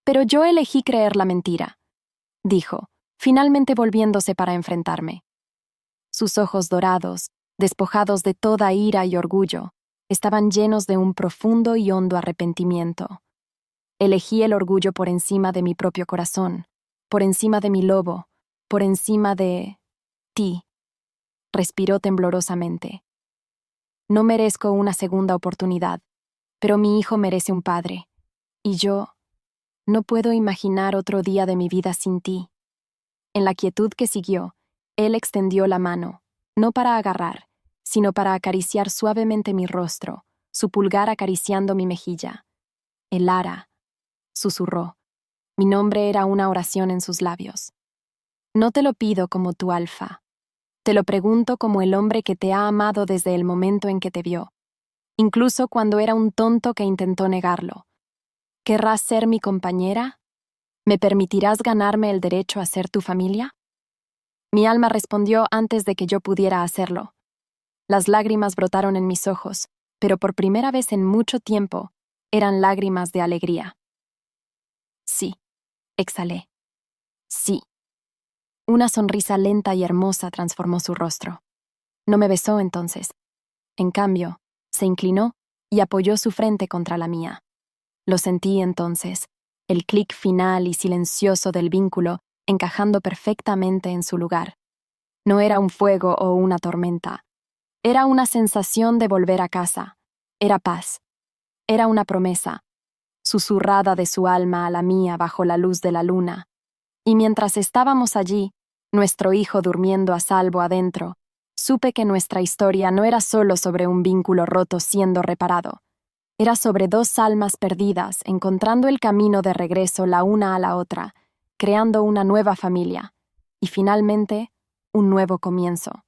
Pero yo elegí creer la mentira, dijo, finalmente volviéndose para enfrentarme. Sus ojos dorados, despojados de toda ira y orgullo, estaban llenos de un profundo y hondo arrepentimiento. Elegí el orgullo por encima de mi propio corazón, por encima de mi lobo, por encima de ti. Respiró temblorosamente. No merezco una segunda oportunidad, pero mi hijo merece un padre, y yo no puedo imaginar otro día de mi vida sin ti. En la quietud que siguió, él extendió la mano, no para agarrar, sino para acariciar suavemente mi rostro, su pulgar acariciando mi mejilla. Elara, susurró. Mi nombre era una oración en sus labios. No te lo pido como tu alfa. Te lo pregunto como el hombre que te ha amado desde el momento en que te vio, incluso cuando era un tonto que intentó negarlo. ¿Querrás ser mi compañera? ¿Me permitirás ganarme el derecho a ser tu familia? Mi alma respondió antes de que yo pudiera hacerlo. Las lágrimas brotaron en mis ojos, pero por primera vez en mucho tiempo eran lágrimas de alegría. Sí, exhalé. Sí. Una sonrisa lenta y hermosa transformó su rostro. No me besó entonces. En cambio, se inclinó y apoyó su frente contra la mía. Lo sentí entonces, el clic final y silencioso del vínculo encajando perfectamente en su lugar. No era un fuego o una tormenta. Era una sensación de volver a casa. Era paz. Era una promesa, susurrada de su alma a la mía bajo la luz de la luna. Y mientras estábamos allí, nuestro hijo durmiendo a salvo adentro, supe que nuestra historia no era solo sobre un vínculo roto siendo reparado. Era sobre 2 almas perdidas encontrando el camino de regreso la una a la otra, creando una nueva familia, y finalmente, un nuevo comienzo.